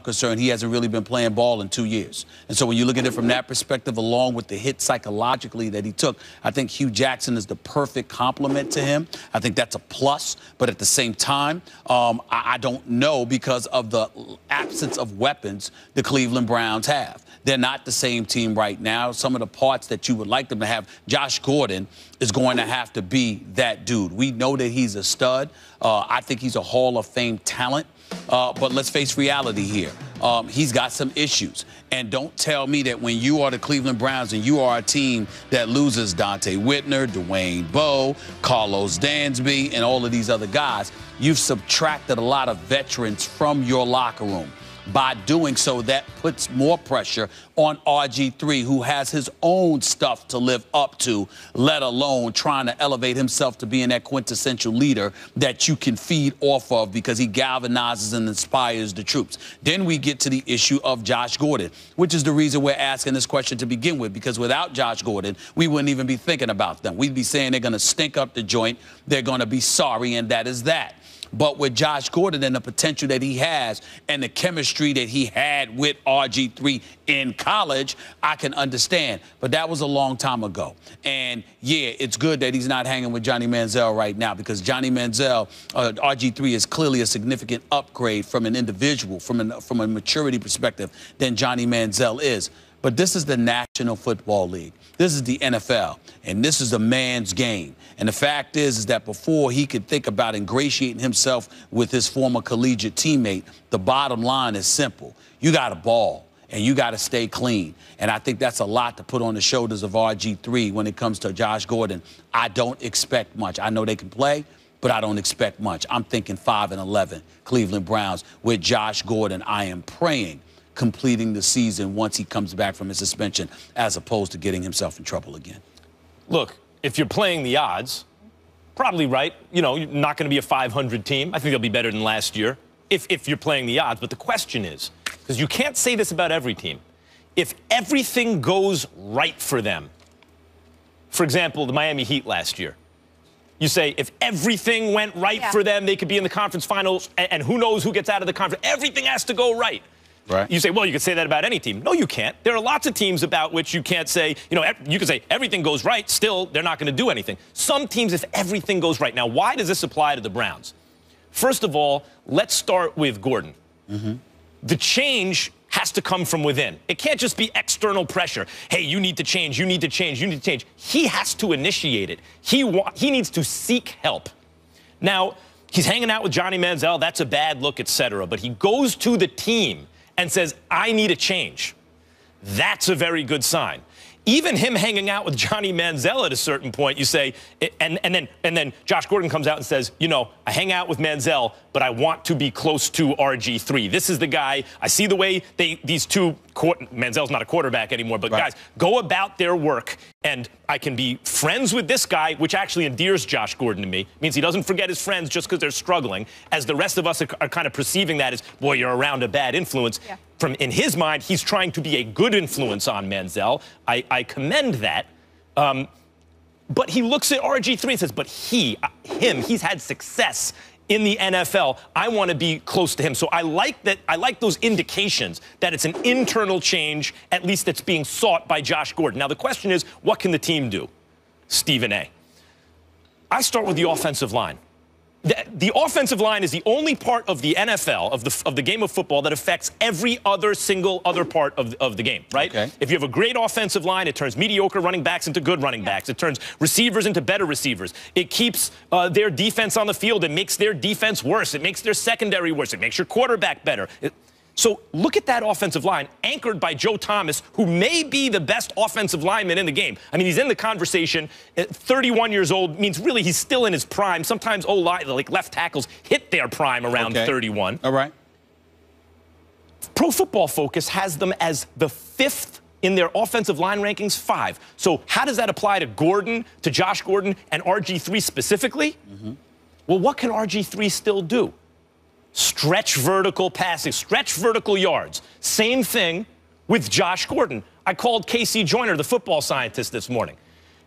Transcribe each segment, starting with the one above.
concerned, he hasn't really been playing ball in 2 years. And so when you look at it from that perspective, along with the hit psychologically that he took, I think Hugh Jackson is the perfect complement to him. I think that's a plus. But at the same time, I don't know because of the absence of weapons the Cleveland Browns have. They're not the same team right now. Some of the parts that you would like them to have, Josh Gordon is going to have to be that dude. We know that he's a stud. I think he's a Hall of Fame talent. But let's face reality here. He's got some issues. And don't tell me that when you are the Cleveland Browns and you are a team that loses Dante Whitner, Dwayne Bowe, Carlos Dansby, and all of these other guys, you've subtracted a lot of veterans from your locker room. By doing so, that puts more pressure on RG3, who has his own stuff to live up to, let alone trying to elevate himself to being that quintessential leader that you can feed off of because he galvanizes and inspires the troops. Then we get to the issue of Josh Gordon, which is the reason we're asking this question to begin with, because without Josh Gordon, we wouldn't even be thinking about them. We'd be saying they're going to stink up the joint, they're going to be sorry, and that is that. But with Josh Gordon and the potential that he has and the chemistry that he had with RG3 in college, I can understand. But that was a long time ago. And, yeah, it's good that he's not hanging with Johnny Manziel right now because Johnny Manziel, RG3, is clearly a significant upgrade from an individual, from a maturity perspective, than Johnny Manziel is. But this is the National Football League. This is the NFL, and this is a man's game. And the fact is that before he could think about ingratiating himself with his former collegiate teammate, the bottom line is simple. You got to ball, and you got to stay clean. And I think that's a lot to put on the shoulders of RG3 when it comes to Josh Gordon. I don't expect much. I know they can play, but I don't expect much. I'm thinking 5-11, Cleveland Browns. With Josh Gordon, I am praying completing the season once he comes back from his suspension, as opposed to getting himself in trouble again. Look, if you're playing the odds, probably right. You know, you're not going to be a 500 team. I think they'll be better than last year if you're playing the odds. But the question is, because you can't say this about every team, if everything goes right for them, for example, the Miami Heat last year, you say if everything went right for them, they could be in the conference finals, and who knows who gets out of the conference. Everything has to go right. Right. You say, well, you could say that about any team. No, you can't. There are lots of teams about which you can't say, you know, you can say everything goes right, still they're not going to do anything. Some teams, if everything goes right. Now, why does this apply to the Browns? First of all, let's start with Gordon. The change has to come from within. It can't just be external pressure. Hey, you need to change, you need to change, you need to change. He has to initiate it. He needs to seek help. Now, he's hanging out with Johnny Manziel. That's a bad look, etc. But he goes to the team and says, I need a change. That's a very good sign. Even him hanging out with Johnny Manziel at a certain point, you say, and then Josh Gordon comes out and says, you know, I hang out with Manziel, but I want to be close to RG3. This is the guy. I see the way these two, Manziel's not a quarterback anymore, but guys go about their work, and I can be friends with this guy, which actually endears Josh Gordon to me. It means he doesn't forget his friends just because they're struggling, as the rest of us are kind of perceiving that as, boy, you're around a bad influence. Yeah. In his mind, he's trying to be a good influence on Manziel. I commend that. But he looks at RG3 and says, but he's had success in the NFL. I want to be close to him. So I like that. I like those indications that it's an internal change, at least that's being sought by Josh Gordon. Now, the question is, what can the team do? Stephen A. I start with the offensive line. The offensive line is the only part of the NFL, of the game of football, that affects every single other part of the game, right? Okay. If you have a great offensive line, it turns mediocre running backs into good running backs. It turns receivers into better receivers. It keeps their defense on the field. It makes their defense worse. It makes their secondary worse. It makes your quarterback better. So look at that offensive line, anchored by Joe Thomas, who may be the best offensive lineman in the game. I mean, he's in the conversation. At 31 years old means really he's still in his prime. Sometimes like left tackles hit their prime around 31. All right. Pro Football Focus has them as the 5th in their offensive line rankings, 5. So how does that apply to Gordon, to Josh Gordon, and RG3 specifically? Well, what can RG3 still do? Stretch vertical passing, stretch vertical yards. Same thing with Josh Gordon. I called Casey Joyner, the football scientist, this morning.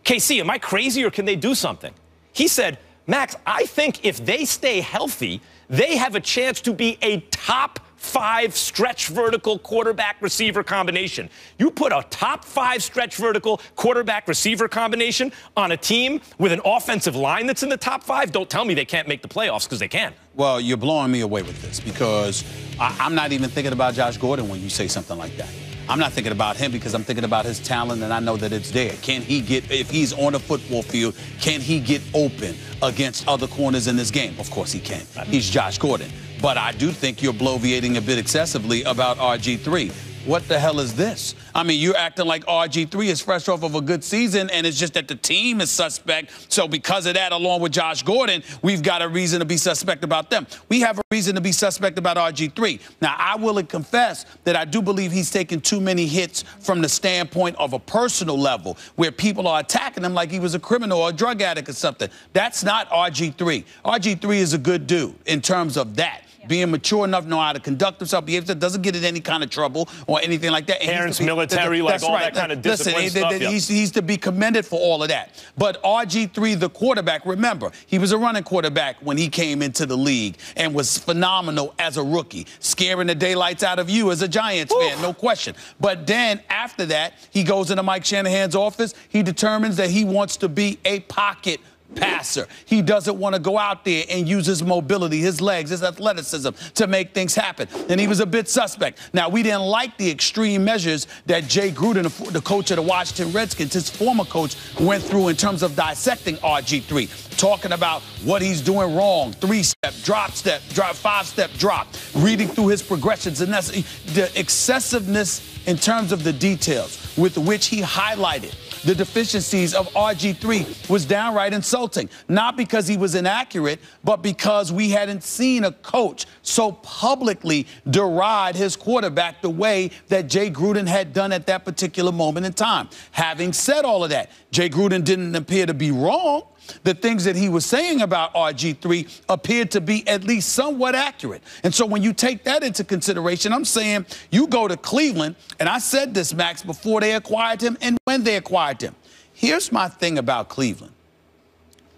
Casey, am I crazy or can they do something? He said, Max, I think if they stay healthy, they have a chance to be a top 5 stretch vertical quarterback receiver combination. You put a top 5 stretch vertical quarterback receiver combination on a team with an offensive line that's in the top 5. Don't tell me they can't make the playoffs, because they can. Well, you're blowing me away with this, because I'm not even thinking about Josh Gordon when you say something like that. I'm not thinking about him because I'm thinking about his talent, and I know that it's there. Can he get, if he's on a football field, can he get open against other corners in this game? Of course he can. He's Josh Gordon. But I do think you're bloviating a bit excessively about RG3. What the hell is this? I mean, you're acting like RG3 is fresh off of a good season, and it's just that the team is suspect. So because of that, along with Josh Gordon, we've got a reason to be suspect about them. We have a reason to be suspect about RG3. Now, I will confess that I do believe he's taken too many hits from the standpoint of a personal level, where people are attacking him like he was a criminal or a drug addict or something. That's not RG3. RG3 is a good dude in terms of that. Being mature enough, know how to conduct himself, doesn't get in any kind of trouble or anything like that. Parents, military, like all that kind of discipline stuff. He's to be commended for all of that. But RG3, the quarterback, remember, he was a running quarterback when he came into the league and was phenomenal as a rookie, scaring the daylights out of you as a Giants fan, no question. But then after that, he goes into Mike Shanahan's office. He determines that he wants to be a pocket passer. He doesn't want to go out there and use his mobility, his legs, his athleticism to make things happen. And he was a bit suspect. Now, we didn't like the extreme measures that Jay Gruden, the coach of the Washington Redskins, his former coach, went through in terms of dissecting RG3, talking about what he's doing wrong, 3-step, drop, 5-step drop, reading through his progressions. And that's the excessiveness in terms of the details with which he highlighted the deficiencies of RG3 was downright insulting, not because he was inaccurate, but because we hadn't seen a coach so publicly deride his quarterback the way that Jay Gruden had done at that particular moment in time. Having said all of that, Jay Gruden didn't appear to be wrong. The things that he was saying about RG3 appeared to be at least somewhat accurate. And so when you take that into consideration, I'm saying you go to Cleveland, and I said this, Max, before they acquired him and when they acquired him. Here's my thing about Cleveland.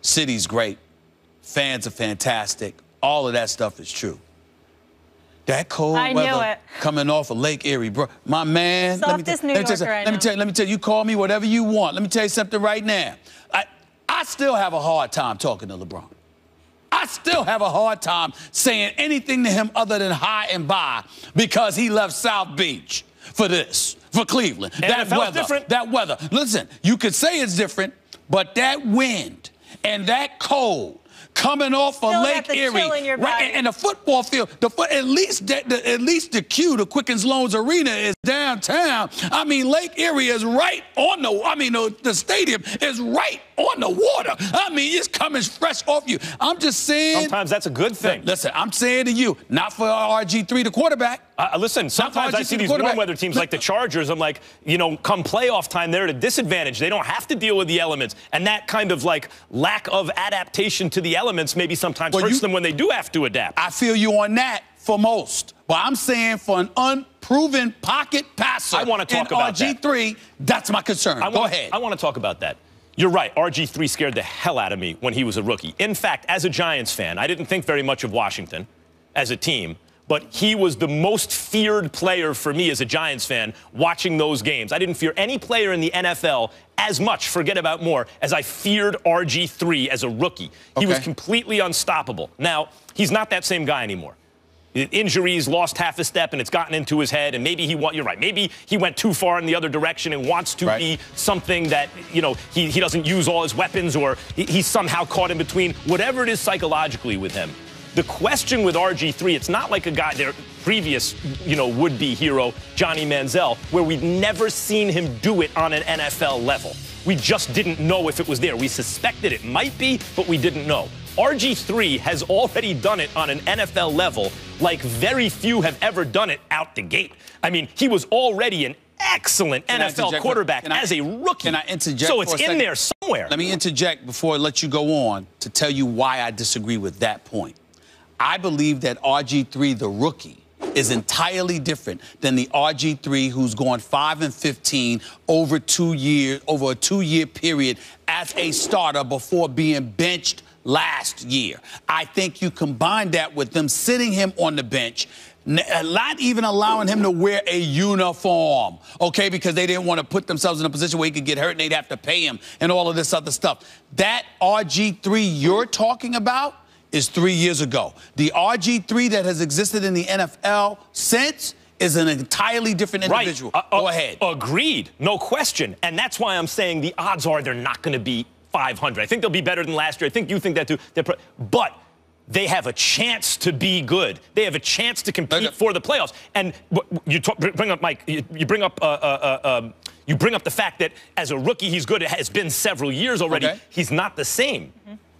City's great. Fans are fantastic. All of that stuff is true. That cold weather coming off of Lake Erie, bro. My man, let me tell you, you call me whatever you want. Let me tell you something right now. I still have a hard time talking to LeBron. I still have a hard time saying anything to him other than hi and bye, because he left South Beach for this, for Cleveland. And that weather. Listen, you could say it's different, but that wind and that cold coming off of Lake Erie, right, and the football field, at least the Q, the Quickens Loans Arena, is downtown. I mean, Lake Erie is right on the stadium is right on the water. I mean, it's coming fresh off you. I'm just saying. Sometimes that's a good thing. Listen, I'm saying to you, not for RG3, the quarterback. Listen, sometimes I see these warm weather teams like the Chargers. I'm like, come playoff time, they're at a disadvantage. They don't have to deal with the elements. And that kind of like lack of adaptation to the elements maybe sometimes hurts them when they do have to adapt. I feel you on that for most. But I'm saying for an unproven pocket passer, I want to talk about RG3, that's my concern. Go ahead. I want to talk about that. You're right. RG3 scared the hell out of me when he was a rookie. In fact, as a Giants fan, I didn't think very much of Washington as a team. But he was the most feared player for me as a Giants fan watching those games. I didn't fear any player in the NFL as much, forget about more, as I feared RG3 as a rookie. He was completely unstoppable. Now, he's not that same guy anymore. Injuries, lost half a step, and it's gotten into his head. And maybe you're right, maybe he went too far in the other direction and wants to be something that, he doesn't use all his weapons, or he's somehow caught in between. Whatever it is psychologically with him. The question with RG3, it's not like a guy, their previous, would-be hero, Johnny Manziel, where we'd never seen him do it on an NFL level. We just didn't know if it was there. We suspected it might be, but we didn't know. RG3 has already done it on an NFL level like very few have ever done it out the gate. I mean, he was already an excellent NFL quarterback as a rookie. Can I interject? So it's in there somewhere. Let me interject before I let you go on to tell you why I disagree with that point. I believe that RG3, the rookie, is entirely different than the RG3 who's gone 5-15 over a 2-year period as a starter before being benched last year. I think you combine that with them sitting him on the bench, Not even allowing him to wear a uniform, okay, because they didn't want to put themselves in a position where he could get hurt and they'd have to pay him and all of this other stuff. That RG3 you're talking about is 3 years ago. The RG3 that has existed in the NFL since is an entirely different individual. Right. Go ahead. Agreed. No question. And that's why I'm saying the odds are they're not going to be 500. I think they'll be better than last year. I think you think that too. But they have a chance to be good. They have a chance to compete for the playoffs. And you bring up, Mike, you bring up the fact that as a rookie he's good. It has been several years already. Okay. He's not the same.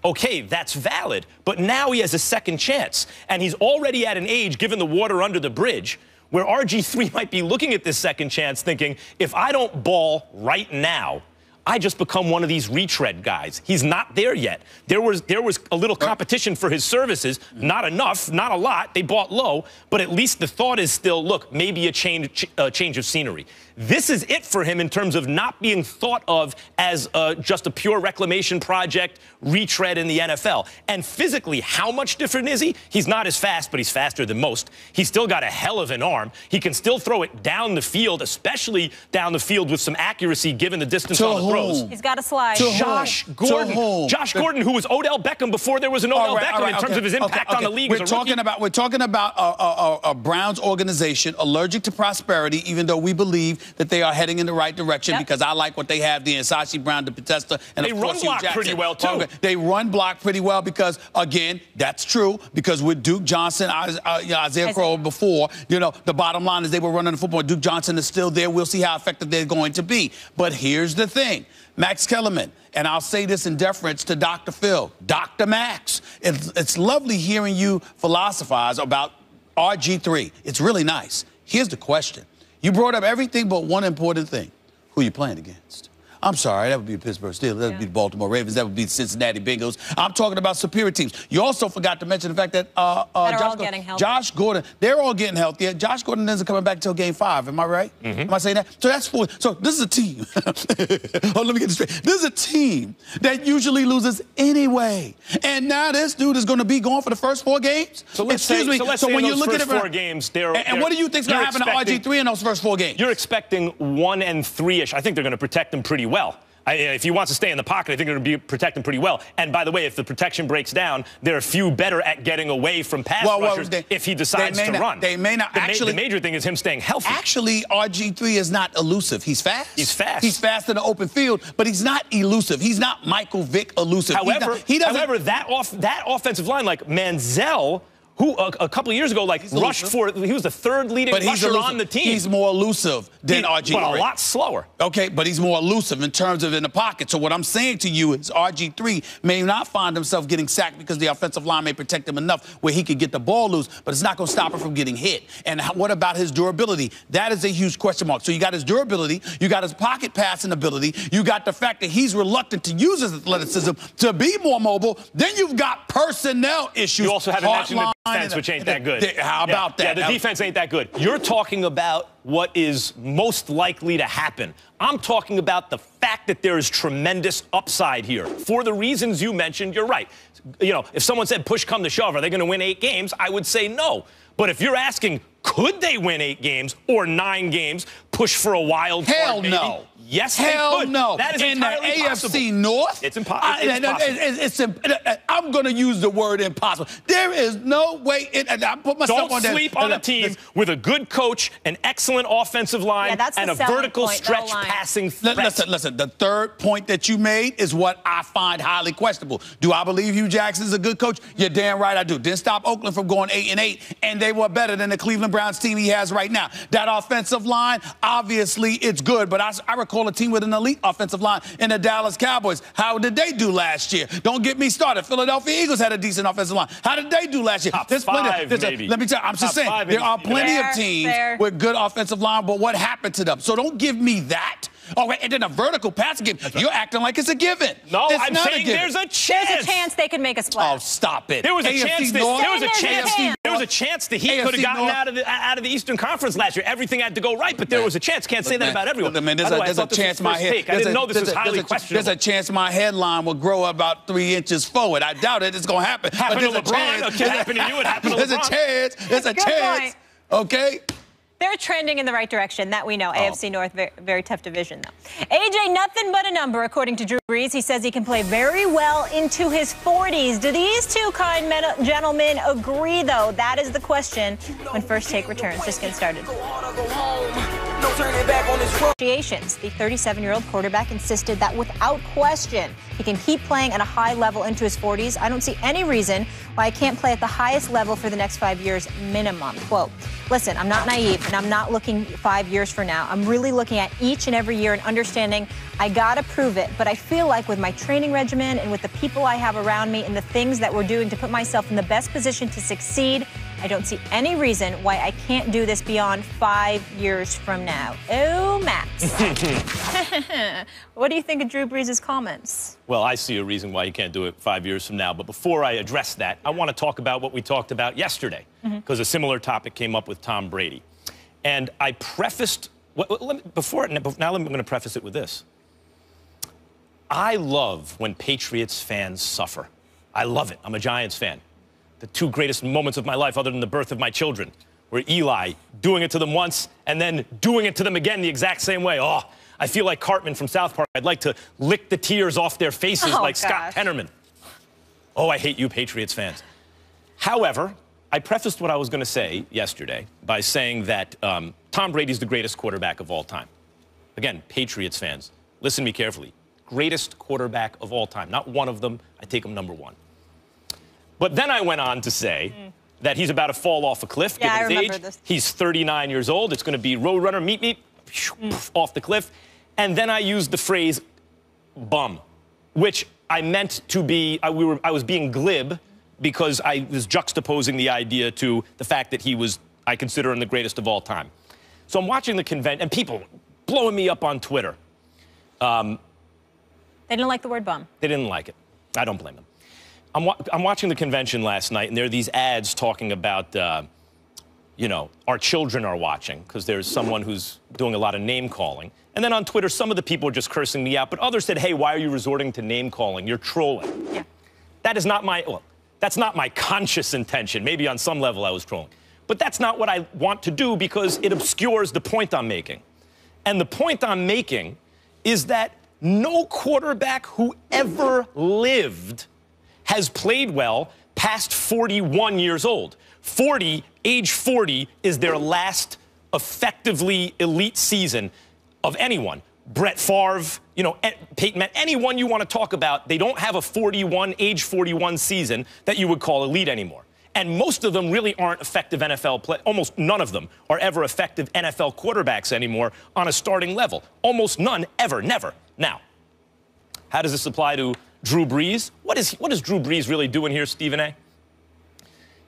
Okay, that's valid. But now he has a second chance. And he's already at an age, given the water under the bridge, where RG3 might be looking at this second chance thinking, if I don't ball right now, I just become one of these retread guys. He's not there yet. There was a little competition for his services. Not enough, not a lot. They bought low, but at least the thought is still, look, maybe a change of scenery. This is it for him in terms of not being thought of as just a pure reclamation project, retread in the NFL. And physically, how much different is he? He's not as fast, but he's faster than most. He's still got a hell of an arm. He can still throw it down the field, especially down the field with some accuracy given the distance on the throws. He's got a slide. Josh Gordon. Josh Gordon, who was Odell Beckham before there was an Odell Beckham in terms of his impact on the league as a rookie. We're talking about a Browns organization allergic to prosperity, even though we believe that they are heading in the right direction because I like what they have, the Sashi Brown, the Potesta, and they run block pretty well, too. They run block pretty well because, again, that's true, because with Duke Johnson, Isaiah Crowell before, you know, the bottom line is they were running the football. Duke Johnson is still there. We'll see how effective they're going to be. But here's the thing. Max Kellerman, and I'll say this in deference to Dr. Phil, Dr. Max, it's lovely hearing you philosophize about RG3. It's really nice. Here's the question. You brought up everything but one important thing. Who you playing against? I'm sorry, that would be the Pittsburgh Steelers, that would be the Baltimore Ravens, that would be the Cincinnati Bengals. I'm talking about superior teams. You also forgot to mention the fact that Josh Gordon, they're all getting healthier. Josh Gordon isn't coming back until Game 5, am I right? Am I saying that? So that's 4. So this is a team. Oh, let me get this straight. This is a team that usually loses anyway. And now this dude is going to be gone for the first 4 games? So let's say when you look at the first 4 games, and what do you think is going to happen to RG3 in those first 4 games? You're expecting 1 and 3-ish. I think they're going to protect him pretty well. If he wants to stay in the pocket, I think they're going to protect him pretty well. And by the way, if the protection breaks down, they're a few better at getting away from pass rushers if he decides to run. They may not. The major thing is him staying healthy. Actually, RG3 is not elusive. He's fast. He's fast. He's fast in the open field, but he's not elusive. He's not Michael Vick elusive. However, that offensive line, like Manziel, who a couple of years ago, rushed for, he was the 3rd leading rusher on the team. He's more elusive than RG3. But a lot slower. Okay, but he's more elusive in terms of in the pocket. So what I'm saying to you is RG3 may not find himself getting sacked because the offensive line may protect him enough where he could get the ball loose, but it's not going to stop him from getting hit. And what about his durability? That is a huge question mark. So you got his durability, you got his pocket passing ability, you got the fact that he's reluctant to use his athleticism to be more mobile. Then you've got personnel issues. You also haven't mentioned the defense, which ain't that good. How about that? Yeah, the defense ain't that good. You're talking about what is most likely to happen. I'm talking about the fact that there is tremendous upside here. For the reasons you mentioned, you're right. You know, if someone said push come to shove, are they going to win 8 games? I would say no. But if you're asking, could they win 8 games or 9 games, push for a wild card? Hell no. Yes, they could. Hell no. That is in the AFC North? It's impossible. I'm going to use the word impossible. There is no way. I put myself on that. Don't sleep on a team with a good coach, an excellent offensive line, and a vertical stretch passing threat. Listen. The third point that you made is what I find highly questionable. Do I believe Hugh Jackson's a good coach? You're damn right I do. Didn't stop Oakland from going 8-8, and they were better than the Cleveland Browns team he has right now. That offensive line, obviously, it's good, but I recall a team with an elite offensive line in the Dallas Cowboys. How did they do last year? Don't get me started. Philadelphia Eagles had a decent offensive line. How did they do last year? Top 5, maybe. Let me tell you, I'm just saying, there are plenty of teams with good offensive line, but what happened to them? So don't give me that. Oh, wait, and then a vertical passing game. You're acting like it's a given. No, it's I'm saying there's a chance. There's a chance they can make a splash. Oh, stop it. There was a chance. There was a chance the Heat could have gotten North. out of the Eastern Conference last year. Everything had to go right, but there was a chance. Can't say that about everyone. There's a chance my head. I didn't know this was highly questionable. There's a chance my headline will grow about 3 inches forward. I doubt it. It's going to happen. Happened to LeBron. It happened to you. It happened to LeBron. There's a chance. Okay? They're trending in the right direction, that we know. AFC North, very, very tough division, though. AJ, nothing but a number, according to Drew Brees. He says he can play very well into his 40s. Do these two kind gentlemen agree, though? That is the question when First Take returns. Just getting started. The 37-year-old quarterback insisted that without question, he can keep playing at a high level into his 40s. I don't see any reason why I can't play at the highest level for the next 5 years minimum. Quote, listen, I'm not naive and I'm not looking 5 years from now. I'm really looking at each and every year and understanding I got to prove it. But I feel like with my training regimen and with the people I have around me and the things that we're doing to put myself in the best position to succeed, I don't see any reason why I can't do this beyond 5 years from now. Oh, Matt. What do you think of Drew Brees' comments? Well, I see a reason why you can't do it 5 years from now. But before I address that, I want to talk about what we talked about yesterday, because a similar topic came up with Tom Brady. And I prefaced, now I'm going to preface it with this. I love when Patriots fans suffer. I love it. I'm a Giants fan. The two greatest moments of my life, other than the birth of my children, were Eli doing it to them once and then doing it to them again the exact same way. Oh, I feel like Cartman from South Park. I'd like to lick the tears off their faces like Scott Tenorman. Oh, I hate you Patriots fans. However, I prefaced what I was going to say yesterday by saying that Tom Brady's the greatest quarterback of all time. Again, Patriots fans, listen to me carefully. Greatest quarterback of all time. Not one of them. I take him number one. But then I went on to say that he's about to fall off a cliff, given his age. This. He's 39 years old. It's going to be Roadrunner, meet, off the cliff. And then I used the phrase bum, which I meant to be, I was being glib because I was juxtaposing the idea to the fact that he was, I consider him the greatest of all time. So I'm watching the convention, and people blowing me up on Twitter. They didn't like the word bum. They didn't like it. I don't blame them. I'm watching the convention last night, and there are these ads talking about, you know, our children are watching, because there's someone who's doing a lot of name-calling. And then on Twitter, some of the people are just cursing me out, but others said, hey, why are you resorting to name-calling? You're trolling. Yeah. That is not my, well, that's not my conscious intention. Maybe on some level I was trolling. But that's not what I want to do, because it obscures the point I'm making. And the point I'm making is that no quarterback who ever lived has played well past 41 years old. Age 40 is their last effectively elite season of anyone. Brett Favre, you know, Peyton Manning, anyone you want to talk about, they don't have a age 41 season that you would call elite anymore. And most of them really aren't effective NFL play. Almost none of them are ever effective NFL quarterbacks anymore on a starting level. Almost none, ever, never. Now, how does this apply to Drew Brees? What is Drew Brees really doing here, Stephen A?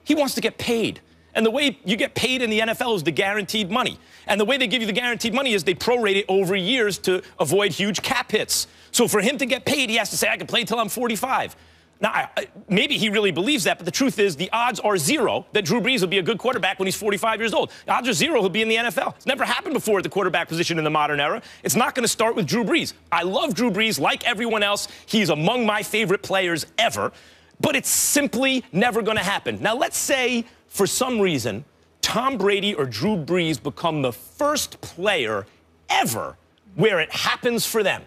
He wants to get paid. And the way you get paid in the NFL is the guaranteed money. And the way they give you the guaranteed money is they prorate it over years to avoid huge cap hits. So for him to get paid, he has to say, I can play till I'm 45. Now, maybe he really believes that, but the truth is the odds are zero that Drew Brees will be a good quarterback when he's 45 years old. The odds are zero he'll be in the NFL. It's never happened before at the quarterback position in the modern era. It's not going to start with Drew Brees. I love Drew Brees like everyone else. He's among my favorite players ever, but it's simply never going to happen. Now, let's say for some reason Tom Brady or Drew Brees become the first player ever where it happens for them.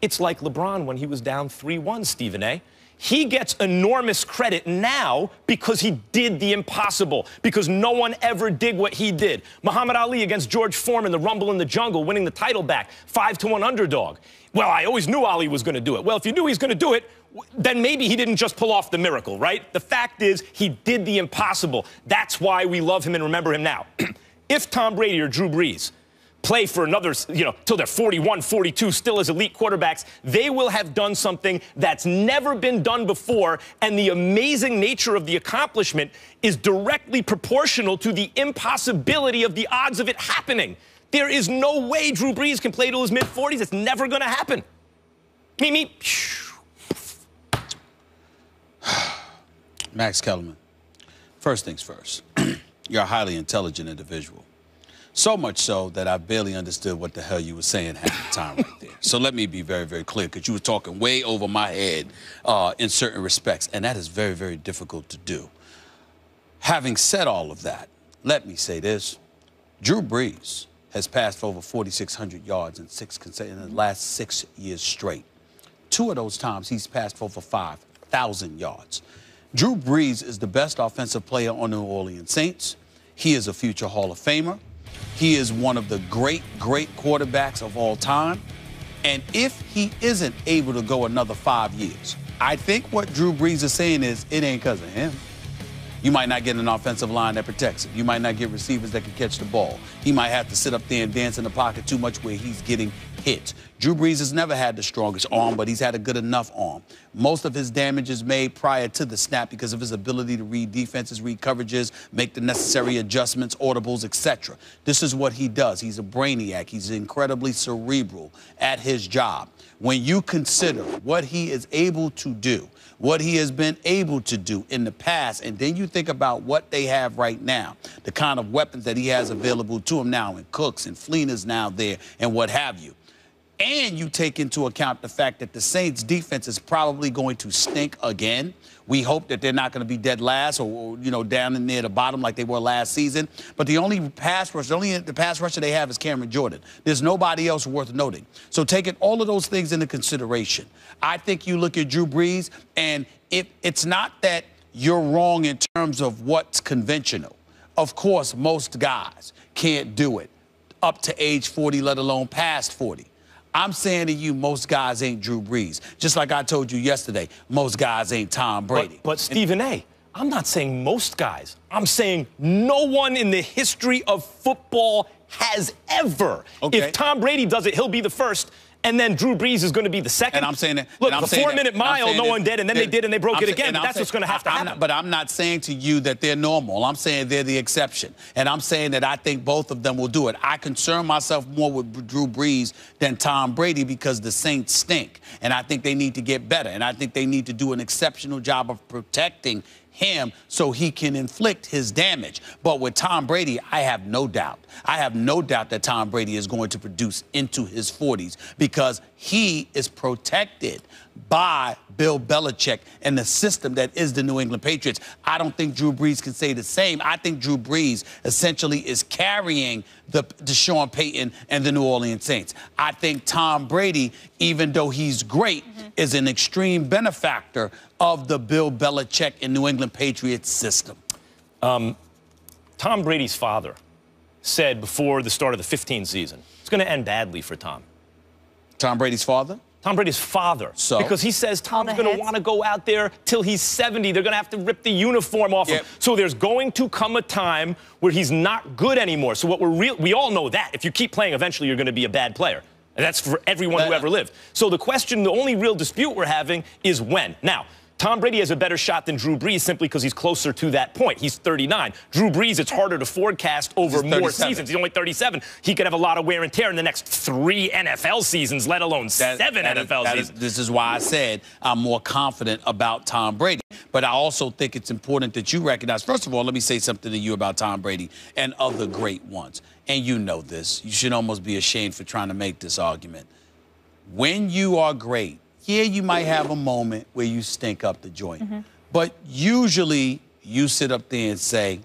It's like LeBron when he was down 3-1, Stephen A. He gets enormous credit now because he did the impossible, because no one ever did what he did. Muhammad Ali against George Foreman, the Rumble in the Jungle, winning the title back, 5-1 underdog. Well, I always knew Ali was going to do it. Well, if you knew he was going to do it, then maybe he didn't just pull off the miracle, right? The fact is he did the impossible. That's why we love him and remember him now. If Tom Brady or Drew Brees play for another, till they're 41, 42, still as elite quarterbacks, they will have done something that's never been done before, and the amazing nature of the accomplishment is directly proportional to the impossibility of the odds of it happening. There is no way Drew Brees can play till his mid-40s. It's never going to happen. Max Kellerman, first things first, you're a highly intelligent individual. So much so that I barely understood what the hell you were saying half the time right there. So let me be very, very clear, because you were talking way over my head in certain respects, and that is very, very difficult to do. Having said all of that, let me say this. Drew Brees has passed for over 4,600 yards in the last 6 years straight. 2 of those times, he's passed for over 5,000 yards. Drew Brees is the best offensive player on the New Orleans Saints. He is a future Hall of Famer. He is one of the great quarterbacks of all time. And if he isn't able to go another 5 years, I think what Drew Brees is saying is it ain't because of him. You might not get an offensive line that protects him. You might not get receivers that can catch the ball. He might have to sit up there and dance in the pocket too much where he's getting hit. Drew Brees has never had the strongest arm, but he's had a good enough arm. Most of his damage is made prior to the snap because of his ability to read defenses, read coverages, make the necessary adjustments, audibles, etc. This is what he does. He's a brainiac. He's incredibly cerebral at his job. When you consider what he is able to do, what he has been able to do in the past, and then you think about what they have right now, the kind of weapons that he has available to him now, and Cooks and Fleener's now there and what have you. And you take into account the fact that the Saints defense is probably going to stink again. We hope that they're not going to be dead last or down in near the bottom like they were last season. But the only pass rusher they have is Cameron Jordan. There's nobody else worth noting. So taking all of those things into consideration, I think you look at Drew Brees, and it's not that you're wrong in terms of what's conventional. Of course, most guys can't do it up to age 40, let alone past 40. I'm saying to you, most guys ain't Drew Brees. Just like I told you yesterday, most guys ain't Tom Brady. But Stephen A., I'm not saying most guys. I'm saying no one in the history of football has ever. Okay. If Tom Brady does it, he'll be the first, and then Drew Brees is going to be the second. And I'm saying that. Look, the 4-minute mile, no one did, and then they did, and they broke it again. But that's what's going to have to happen. But I'm not saying to you that they're normal. I'm saying they're the exception. And I'm saying that I think both of them will do it. I concern myself more with Drew Brees than Tom Brady because the Saints stink. And I think they need to get better. And I think they need to do an exceptional job of protecting him so he can inflict his damage. But with Tom Brady, I have no doubt. I have no doubt that Tom Brady is going to produce into his 40s because he is protected by Bill Belichick and the system that is the New England Patriots. I don't think Drew Brees can say the same. I think Drew Brees essentially is carrying the Sean Payton and the New Orleans Saints. I think Tom Brady, even though he's great, is an extreme benefactor of the Bill Belichick and New England Patriots system. Tom Brady's father said before the start of the 15 season, it's going to end badly for Tom. Tom Brady's father? Tom Brady's father. So? Because he says Tom's going to want to go out there till he's 70. They're going to have to rip the uniform off him. So there's going to come a time where he's not good anymore. So what we all know that. If you keep playing, eventually you're going to be a bad player. And that's for everyone who ever lived. So the question, the only real dispute we're having is when. Now, Tom Brady has a better shot than Drew Brees simply because he's closer to that point. He's 39. Drew Brees, it's harder to forecast over more seasons. He's only 37. He could have a lot of wear and tear in the next 3 NFL seasons, let alone 7 NFL seasons. This is why I said I'm more confident about Tom Brady. But I also think it's important that you recognize, first of all, let me say something to you about Tom Brady and other great ones. And you know this. You should almost be ashamed for trying to make this argument. When you are great, yeah, you might have a moment where you stink up the joint. But usually you sit up there and say,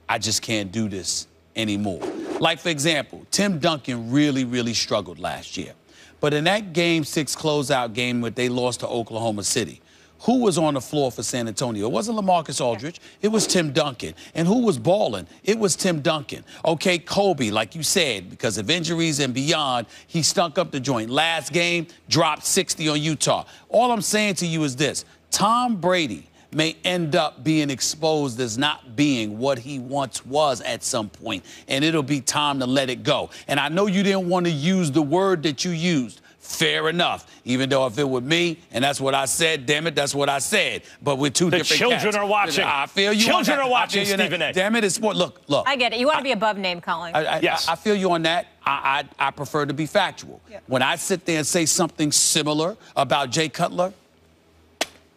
I just can't do this anymore. Like, for example, Tim Duncan really struggled last year. But in that Game 6 closeout game where they lost to Oklahoma City, who was on the floor for San Antonio? It wasn't LaMarcus Aldridge. It was Tim Duncan. And who was balling? It was Tim Duncan. Okay, Kobe, like you said, because of injuries and beyond, he stunk up the joint. Last game, dropped 60 on Utah. All I'm saying to you is this. Tom Brady may end up being exposed as not being what he once was at some point, and it'll be time to let it go. And I know you didn't want to use the word that you used. Fair enough. Even though if it were me, and that's what I said, damn it, that's what I said. But we're two different children cats. Are watching. I feel you. Children are watching, Stephen A. Damn it, it's sport. Look. I get it. You want to be above name calling. Yes. I feel you on that. I prefer to be factual. Yeah. When I sit there and say something similar about Jay Cutler,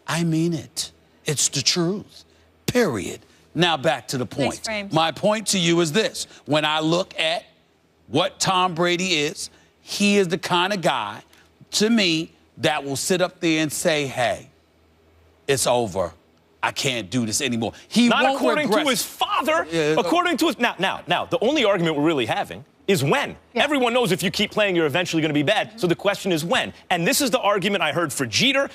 I mean it. It's the truth. Period. Now back to the point. My point to you is this. When I look at what Tom Brady is, he is the kind of guy, to me, that will sit up there and say, hey, it's over. I can't do this anymore. He Not won't according regress. to his father. Yeah. According to his... Now, the only argument we're really having is when. Yeah. Everyone knows if you keep playing, you're eventually going to be bad. So the question is when. And this is the argument I heard for Jeter,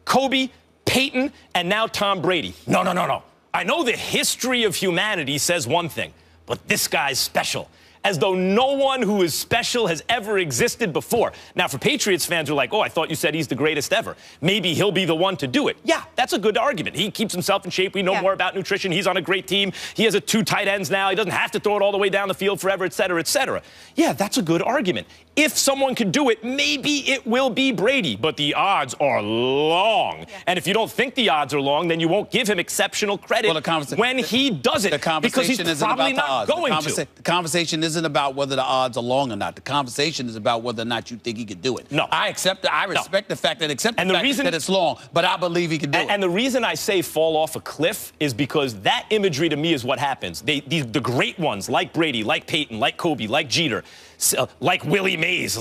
Kobe, Peyton, and now Tom Brady. No. I know the history of humanity says one thing, but this guy's special. As though no one who is special has ever existed before. Now, for Patriots fans who are like, oh, I thought you said he's the greatest ever. Maybe he'll be the one to do it. Yeah, that's a good argument. He keeps himself in shape. We know more about nutrition. He's on a great team. He has 2 tight ends now. He doesn't have to throw it all the way down the field forever, et cetera, et cetera. Yeah, that's a good argument. If someone could do it, maybe it will be Brady. But the odds are long. Yeah. And if you don't think the odds are long, then you won't give him exceptional credit when he does it. Because he's probably not going to. The conversation isn't about whether the odds are long or not. The conversation is about whether or not you think he could do it. No. I accept it. I respect the fact that that it's long, but I believe he can do it. And the reason I say fall off a cliff is because that imagery to me is what happens. The great ones, like Brady, like Peyton, like Kobe, like Jeter, like Willie Mays,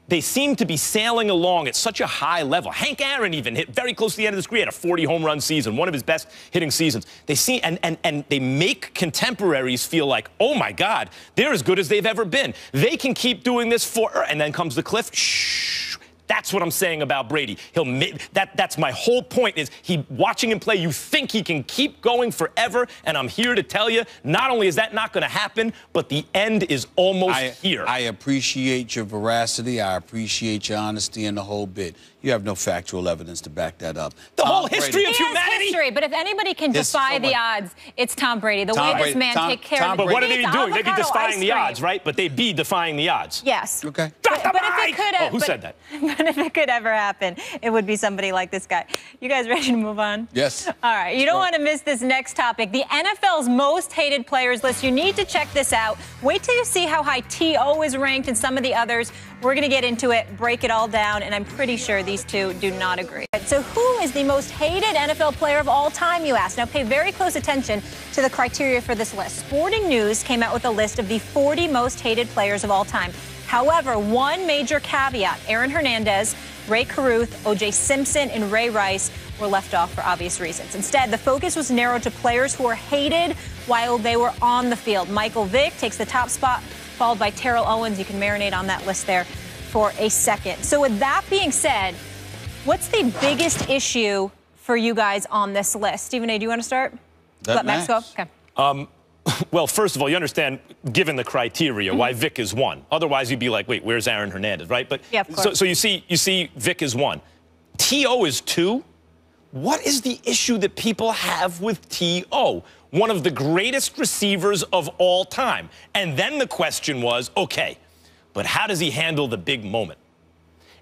they seem to be sailing along at such a high level. Hank Aaron even hit very close to the end of his career, had a 40-home-run season, one of his best hitting seasons. They see and they make contemporaries feel like, oh my God, they're as good as they've ever been. They can keep doing this and then comes the cliff. Shh. That's what I'm saying about Brady. That's my whole point is watching him play, you think he can keep going forever, and I'm here to tell you, not only is that not going to happen, but the end is almost here. I appreciate your veracity. I appreciate your honesty and the whole bit. You have no factual evidence to back that up. The whole history of humanity. He has history, but if anybody can defy the odds, it's Tom Brady. The way this man takes care of But what are they doing? They'd be defying the odds, right? But they'd be defying the odds. Yes. Okay. But if it could have, who said that? But if it could ever happen, it would be somebody like this guy. You guys ready to move on? Yes. All right. You don't want to miss this next topic. The NFL's most hated players list. You need to check this out. Wait till you see how high T.O. is ranked and some of the others. We're going to get into it, break it all down, and I'm pretty sure these two do not agree. So who is the most hated NFL player of all time, you ask? Now pay very close attention to the criteria for this list. Sporting News came out with a list of the 40 most hated players of all time. However, one major caveat, Aaron Hernandez, Ray Caruth, O.J. Simpson, and Ray Rice were left off for obvious reasons. Instead, the focus was narrowed to players who were hated while they were on the field. Michael Vick takes the top spot, followed by Terrell Owens. You can marinate on that list there for a second. So with that being said, what's the biggest issue for you guys on this list? Stephen A., do you want to start? Let Max go? Okay. Well, first of all, you understand, given the criteria, why Vick is one. Otherwise, you'd be like, wait, where's Aaron Hernandez, right? But yeah, of course. So you see Vick is one. T.O. is two. What is the issue that people have with T.O.? One of the greatest receivers of all time. And then the question was, okay, but how does he handle the big moment?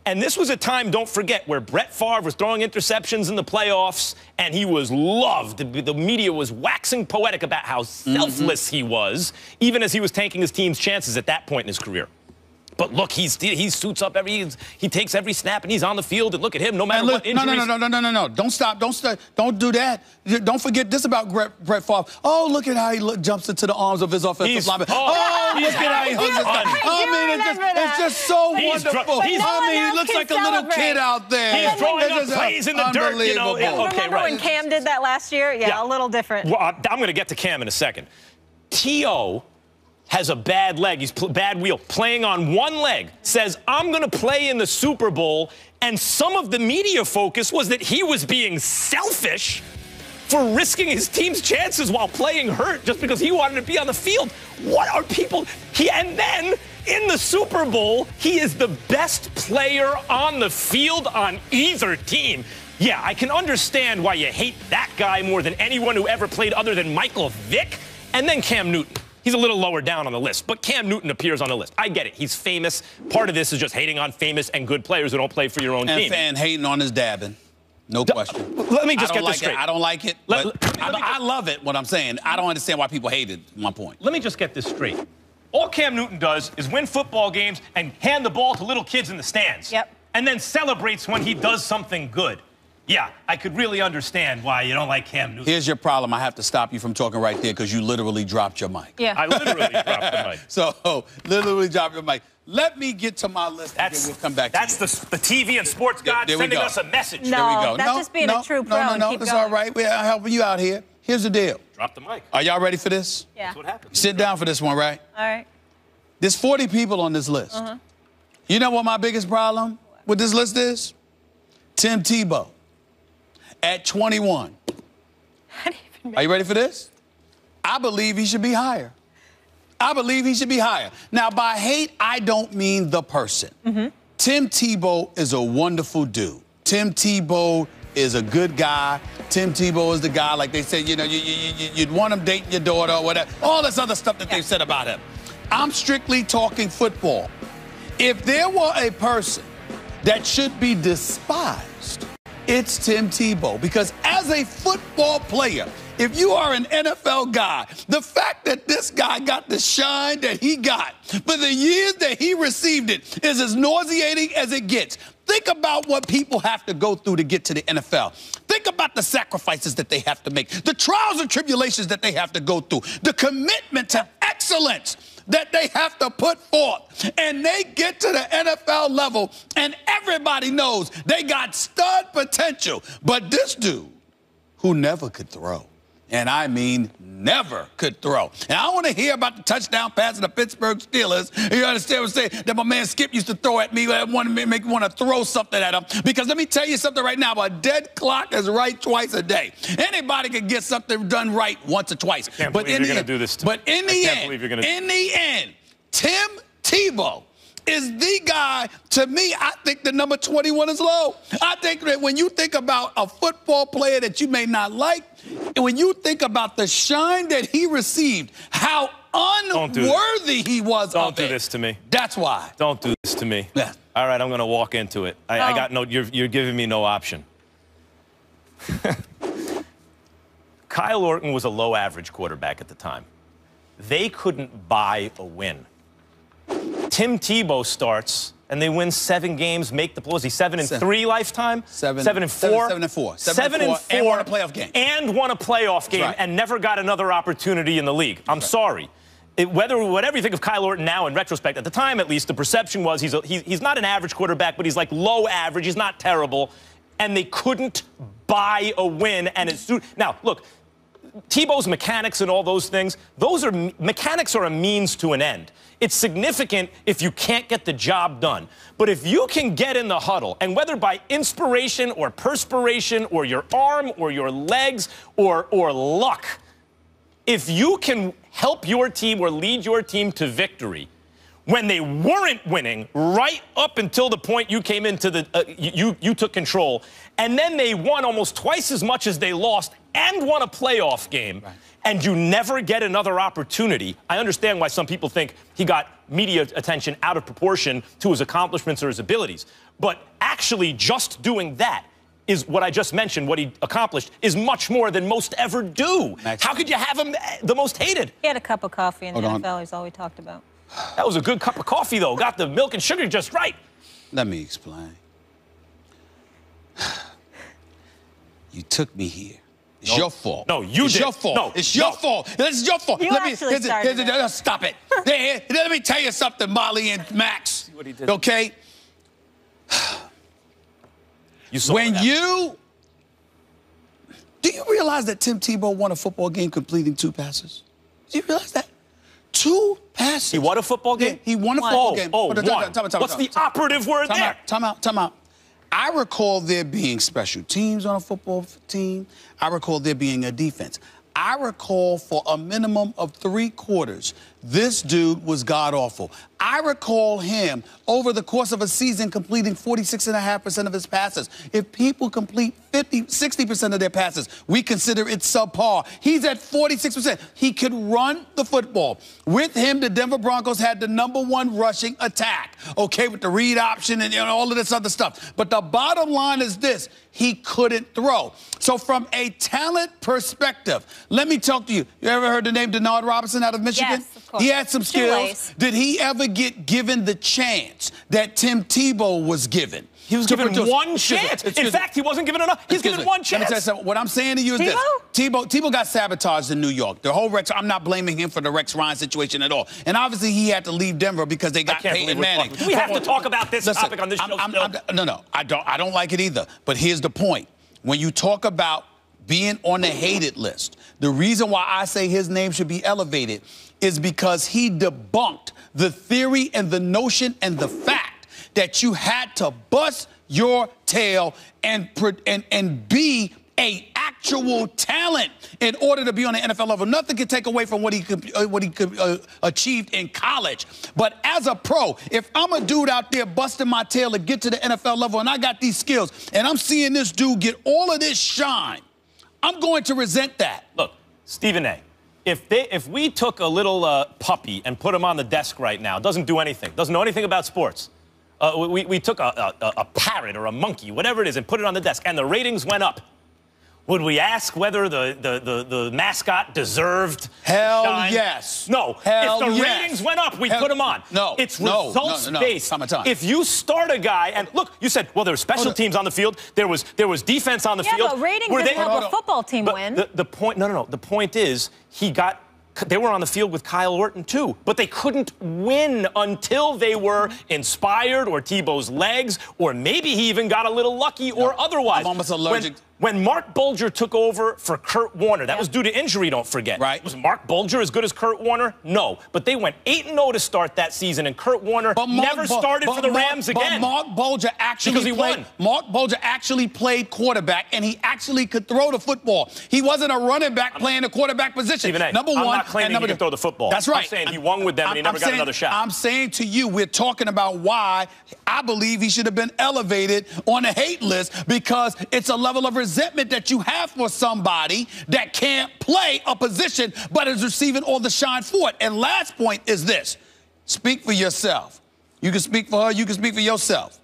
And this was a time, don't forget, where Brett Favre was throwing interceptions in the playoffs, and he was loved. The media was waxing poetic about how selfless he was, even as he was tanking his team's chances at that point in his career. But look, he suits up he takes every snap and he's on the field, and look at him, no matter what injuries. No. Don't stop. Don't do that. Don't forget this about Brett Favre. Oh, look at how he jumps into the arms of his offensive lineman. Oh, look at how he hugs his guy. I mean, it's just so wonderful. He he looks like a little kid out there. He's throwing up plays in the dirt, you know. Okay, remember when Cam did that last year? Yeah, a little different. Well, I'm going to get to Cam in a second. T.O. has a bad leg. He's bad wheel. Playing on one leg. Says, I'm going to play in the Super Bowl. And some of the media focus was that he was being selfish for risking his team's chances while playing hurt just because he wanted to be on the field. What are people? And then in the Super Bowl, he is the best player on the field on either team. Yeah, I can understand why you hate that guy more than anyone who ever played other than Michael Vick. And then Cam Newton. He's a little lower down on the list, but Cam Newton appears on the list. I get it. He's famous. Part of this is just hating on famous and good players who don't play for your own team. And hating on his dabbing. No question. Let me just get this straight. I don't like it. I love it, what I'm saying. I don't understand why people hate it, my point. Let me just get this straight. All Cam Newton does is win football games and hand the ball to little kids in the stands. Yep. And then celebrates when he does something good. Yeah, I could really understand why you don't like Cam Newton. Here's your problem. I have to stop you from talking right there because you literally dropped your mic. Yeah. I literally dropped the mic. So, literally dropped your mic. Let me get to my list and then we'll come back to you. That's the TV and sports god sending us a message. No, there we go. that's just being a true pro. No, it's all right. We're helping you out here. Here's the deal. Drop the mic. Are y'all ready for this? Yeah. That's what happens. Sit down for this one, right? All right. There's 40 people on this list. You know what my biggest problem with this list is? Tim Tebow at 21. Are you ready for this? I believe he should be higher. I believe he should be higher. Now, by hate, I don't mean the person. Tim Tebow is a wonderful dude. Tim Tebow is a good guy. Tim Tebow is the guy, like they said, you know, you'd want him dating your daughter or whatever. All this other stuff that they've said about him. I'm strictly talking football. If there were a person that should be despised, it's Tim Tebow. Because as a football player, if you are an NFL guy, the fact that this guy got the shine that he got for the years that he received it is as nauseating as it gets. Think about what people have to go through to get to the NFL. Think about the sacrifices that they have to make, the trials and tribulations that they have to go through, the commitment to excellence that they have to put forth. And they get to the NFL level, and everybody knows they got stud potential. But this dude, who never could throw, and I mean never could throw. And I want to hear about the touchdown pass of the Pittsburgh Steelers. You understand what I'm saying? That my man Skip used to throw at me. I wanted to make me want to throw something at him. Because let me tell you something right now. A dead clock is right twice a day. Anybody can get something done right once or twice. I can't believe you're going to do this to me. But in the end, Tim Tebow is the guy. To me, I think the number 21 is low. I think that when you think about a football player that you may not like, and when you think about the shine that he received, how unworthy he was of it. Don't do this to me. That's why. Don't do this to me. Yeah. All right, I'm going to walk into it. I got no, you're giving me no option. Kyle Orton was a low-average quarterback at the time. They couldn't buy a win. Tim Tebow starts, and they win 7 games, make the playoffs. He's 7-3 lifetime. 7-4. 7-4. 7-4. And won a playoff game. And won a playoff game, right. And never got another opportunity in the league. I'm sorry. Whatever you think of Kyle Orton now, in retrospect, at the time at least, the perception was he's not an average quarterback, but he's like low average. He's not terrible. And they couldn't buy a win. And now, look, Tebow's mechanics and all those things, mechanics are a means to an end. It's significant if you can't get the job done. But if you can get in the huddle, and whether by inspiration or perspiration or your arm or your legs or luck, if you can help your team or lead your team to victory when they weren't winning right up until the point you came into you took control, and then they won almost twice as much as they lost and won a playoff game, right. And you never get another opportunity. I understand why some people think he got media attention out of proportion to his accomplishments or his abilities. But actually just doing that is what I just mentioned, what he accomplished, is much more than most ever do. How could you have him the most hated? He had a cup of coffee in the NFL, is all we talked about. That was a good cup of coffee, though. Got the milk and sugar just right. Let me explain. You took me here. It's your fault. No, you did. It's your fault. No, it's your fault. It's your fault. You actually started it. Stop it. Let me tell you something, Molly and Max. See what he did. Okay? You saw when you... Do you realize that Tim Tebow won a football game completing 2 passes? Do you realize that? 2 passes. He won a football game? Yeah, he won a football game. Oh, what's the operative word there? Time out. I recall there being special teams on a football team. I recall there being a defense. I recall for a minimum of 3 quarters, this dude was god-awful. I recall him, over the course of a season, completing 46.5% of his passes. If people complete 60% of their passes, we consider it subpar. He's at 46%. He could run the football. With him, the Denver Broncos had the #1 rushing attack, okay, with the read option and all of this other stuff. But the bottom line is this. He couldn't throw. So from a talent perspective, let me talk to you. You ever heard the name Denard Robinson out of Michigan? Yes, course. He had some skills. Shoelace. Did he ever get given the chance that Tim Tebow was given? He was given one chance. In fact, he wasn't given enough. He's given one chance. Let me tell you something. What I'm saying to you is this. Tebow got sabotaged in New York. The whole Rex, I'm not blaming him for the Rex Ryan situation at all. And obviously, he had to leave Denver because they got Peyton Manning. Do we have to talk about this topic on this show still? No, I don't like it either. But here's the point. When you talk about being on the hated list, the reason why I say his name should be elevated is because he debunked the theory and the notion and the fact that you had to bust your tail and be a actual talent in order to be on the NFL level. Nothing can take away from what he could achieved in college. But as a pro, if I'm a dude out there busting my tail to get to the NFL level and I got these skills and I'm seeing this dude get all of this shine, I'm going to resent that. Look, Stephen A., if we took a little puppy and put him on the desk right now, doesn't do anything, doesn't know anything about sports. We took a parrot or a monkey, whatever it is, and put it on the desk, and the ratings went up. Would we ask whether the mascot deserved Hell shine? Yes. No. Hell if the yes. ratings went up, we'd put him on. No. It's results-based. If you start a guy, and look, you said, well, there were special teams on the field. There was defense on the field. Yeah, but ratings didn't help a football team win. The point, no. The point is, they were on the field with Kyle Orton, too, but they couldn't win until they were inspired or Tebow's legs, or maybe he even got a little lucky or otherwise. I'm almost allergic. When Mark Bulger took over for Kurt Warner, that was due to injury, don't forget. Right. Was Mark Bulger as good as Kurt Warner? No. But they went 8-0 to start that season, and Kurt Warner never started for the Rams again. But Mark Bulger actually won. Mark Bulger actually played quarterback, and he actually could throw the football. He wasn't a running back playing the quarterback position. Stephen A., number one, I'm not claiming he can throw the football. That's right. I'm saying he won with them, and he never got another shot. I'm saying to you, we're talking about why I believe he should have been elevated on the hate list, because it's a level of resentment that you have for somebody that can't play a position but is receiving all the shine for it. And last point is this. Speak for yourself. You can speak for her, you can speak for yourself.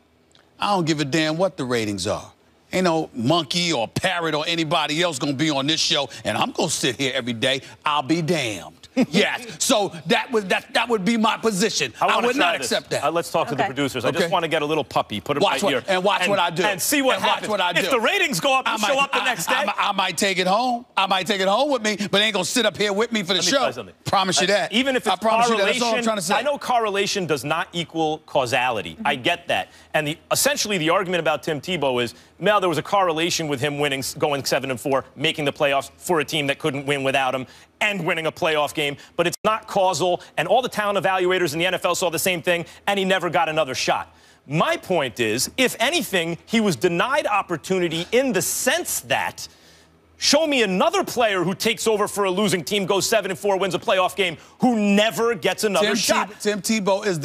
I don't give a damn what the ratings are. Ain't no monkey or parrot or anybody else gonna be on this show, and I'm gonna sit here every day. I'll be damned. Yes. So that would be my position. I would not accept that. Let's talk to the producers. I just want to get a little puppy, put him right here. And watch what I do. And see what happens. Watch what I do. If the ratings go up, you show up the next day. I might take it home. I might take it home with me, but they ain't going to sit up here with me for the show. Promise you that. Even if it's correlation, that's all I'm trying to say. I know correlation does not equal causality. I get that. And essentially the argument about Tim Tebow is, now there was a correlation with him winning, going 7-4, making the playoffs for a team that couldn't win without him, and winning a playoff game, but it's not causal, and all the talent evaluators in the NFL saw the same thing, and he never got another shot. My point is, if anything, he was denied opportunity in the sense that, show me another player who takes over for a losing team, goes 7-4, wins a playoff game, who never gets another shot. Tim Tebow is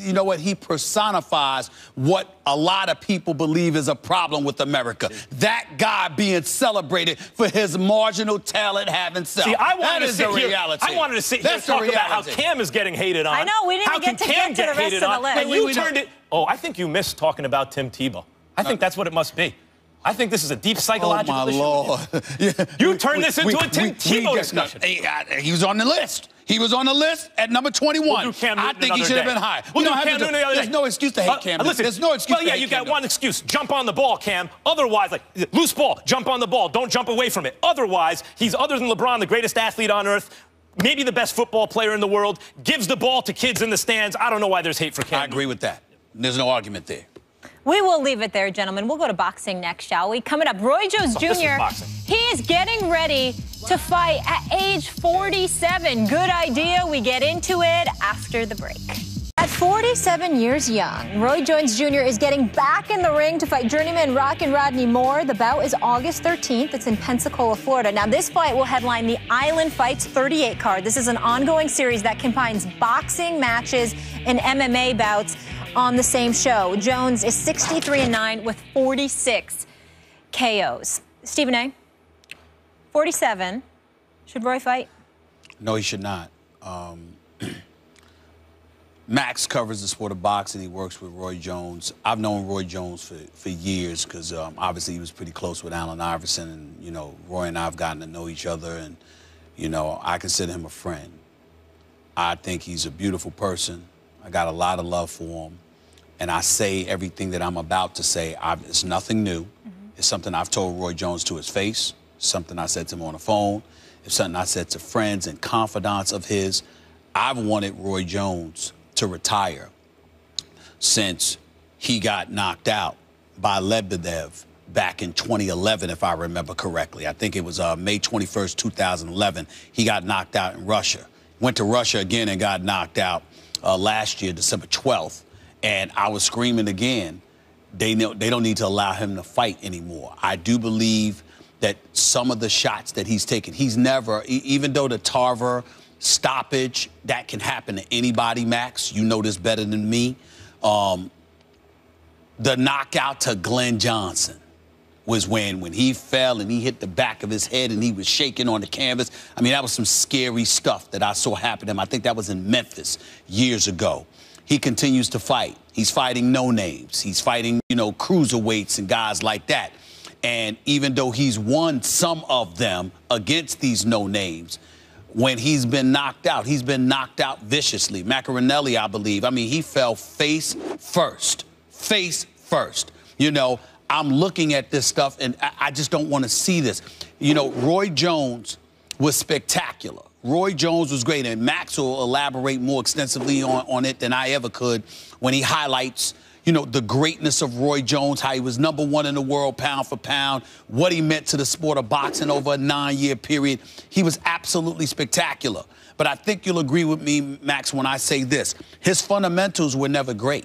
you know what, he personifies what a lot of people believe is a problem with America. That guy being celebrated for his marginal talent having self. See, I wanted to sit here and talk about how Cam is getting hated on. I know, we didn't get to the rest of the list. And you turned it. Oh, I think you missed talking about Tim Tebow. I think that's what it must be. I think this is a deep psychological issue. Oh, my Lord. You turned this into a Tim Tebow discussion. He was on the list. He was on the list at number 21. I think he should have been higher. There's no excuse to hate Cam. Listen, there's no excuse to hate you Cam. got one excuse. Jump on the ball, Cam. Otherwise, like, loose ball, jump on the ball. Don't jump away from it. Otherwise, he's, other than LeBron, the greatest athlete on earth, maybe the best football player in the world, gives the ball to kids in the stands. I don't know why there's hate for Cam. I agree with that. There's no argument there. We will leave it there, gentlemen. We'll go to boxing next, shall we? Coming up, Roy Jones Jr. He is getting ready to fight at age 47. Good idea. We get into it after the break. At 47 years young, Roy Jones Jr. is getting back in the ring to fight journeyman Rockin' Rodney Moore. The bout is August 13th. It's in Pensacola, Florida. Now, this fight will headline the Island Fights 38 card. This is an ongoing series that combines boxing matches and MMA bouts on the same show. Jones is 63-9 with 46 KOs. Stephen A., 47. Should Roy fight? No, he should not. Max covers the sport of boxing. He works with Roy Jones. I've known Roy Jones for years because obviously he was pretty close with Allen Iverson. And, you know, Roy and I have gotten to know each other. And, you know, I consider him a friend. I think he's a beautiful person. I got a lot of love for him. And I say everything that I'm about to say. It's nothing new. It's something I've told Roy Jones to his face, something I said to him on the phone. It's something I said to friends and confidants of his. I've wanted Roy Jones to retire since he got knocked out by Lebedev back in 2011, if I remember correctly. I think it was May 21st, 2011. He got knocked out in Russia. Went to Russia again and got knocked out last year, December 12th. And I was screaming again, they don't need to allow him to fight anymore. I do believe that some of the shots that he's taken, he's never, even though the Tarver stoppage, that can happen to anybody, Max. You know this better than me. The knockout to Glenn Johnson was when he fell and he hit the back of his head and he was shaking on the canvas. I mean, that was some scary stuff that I saw happen to him. I think that was in Memphis years ago. He continues to fight. He's fighting no-names. He's fighting, you know, cruiserweights and guys like that. And even though he's won some of them against these no-names, when he's been knocked out viciously. Macaronelli, I believe. I mean, he fell face first. You know, I'm looking at this stuff, and I just don't want to see this. You know, Roy Jones was spectacular. Roy Jones was great, and Max will elaborate more extensively on it than I ever could when he highlights, you know, the greatness of Roy Jones, how he was #1 in the world pound for pound, what he meant to the sport of boxing over a 9-year period. He was absolutely spectacular. But I think you'll agree with me, Max, when I say this. His fundamentals were never great.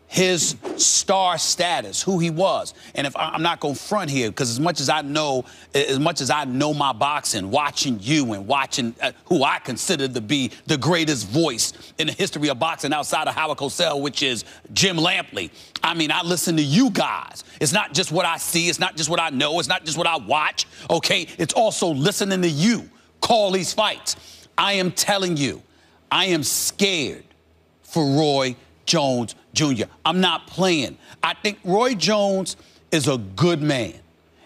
His star status, who he was. And if I'm not going to front here, because as much as I know my boxing, watching you and watching who I consider to be the greatest voice in the history of boxing outside of Howard Cosell, which is Jim Lampley. I mean, I listen to you guys. It's not just what I see. It's not just what I know. It's not just what I watch. OK, it's also listening to you call these fights. I am telling you, I am scared for Roy Jones Jr. I'm not playing. I think Roy Jones is a good man.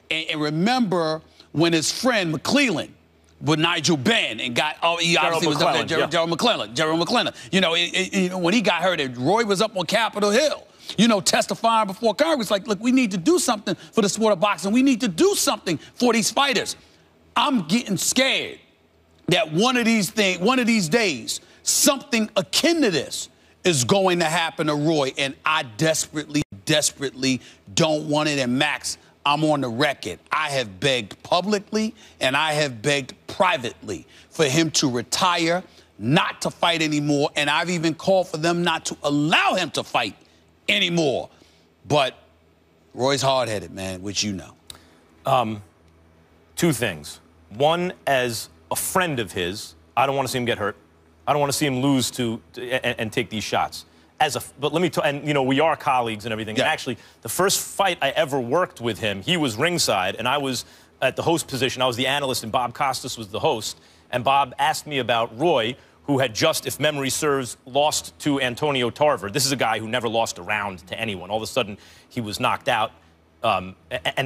And remember when his friend McClellan with Nigel Benn and got, he obviously was up there, Gerald McClellan. You know, when he got hurt, and Roy was up on Capitol Hill, you know, testifying before Congress, like, look, we need to do something for the sport of boxing. We need to do something for these fighters. I'm getting scared that one of these days, something akin to this is going to happen to Roy, and I desperately don't want it. And Max, I'm on the record. I have begged publicly and I have begged privately for him to retire, not to fight anymore, and I've even called for them not to allow him to fight anymore. But Roy's hard-headed, man, which you know. Two things. One, as a friend of his, I don't want to see him get hurt. I don't want to see him lose and take these shots. But let me tell, and you know, we are colleagues and everything. Yeah. And actually, the first fight I ever worked with him, he was ringside, and I was at the host position. I was the analyst, and Bob Costas was the host. And Bob asked me about Roy, who had just, if memory serves, lost to Antonio Tarver. This is a guy who never lost a round to anyone. All of a sudden, he was knocked out. And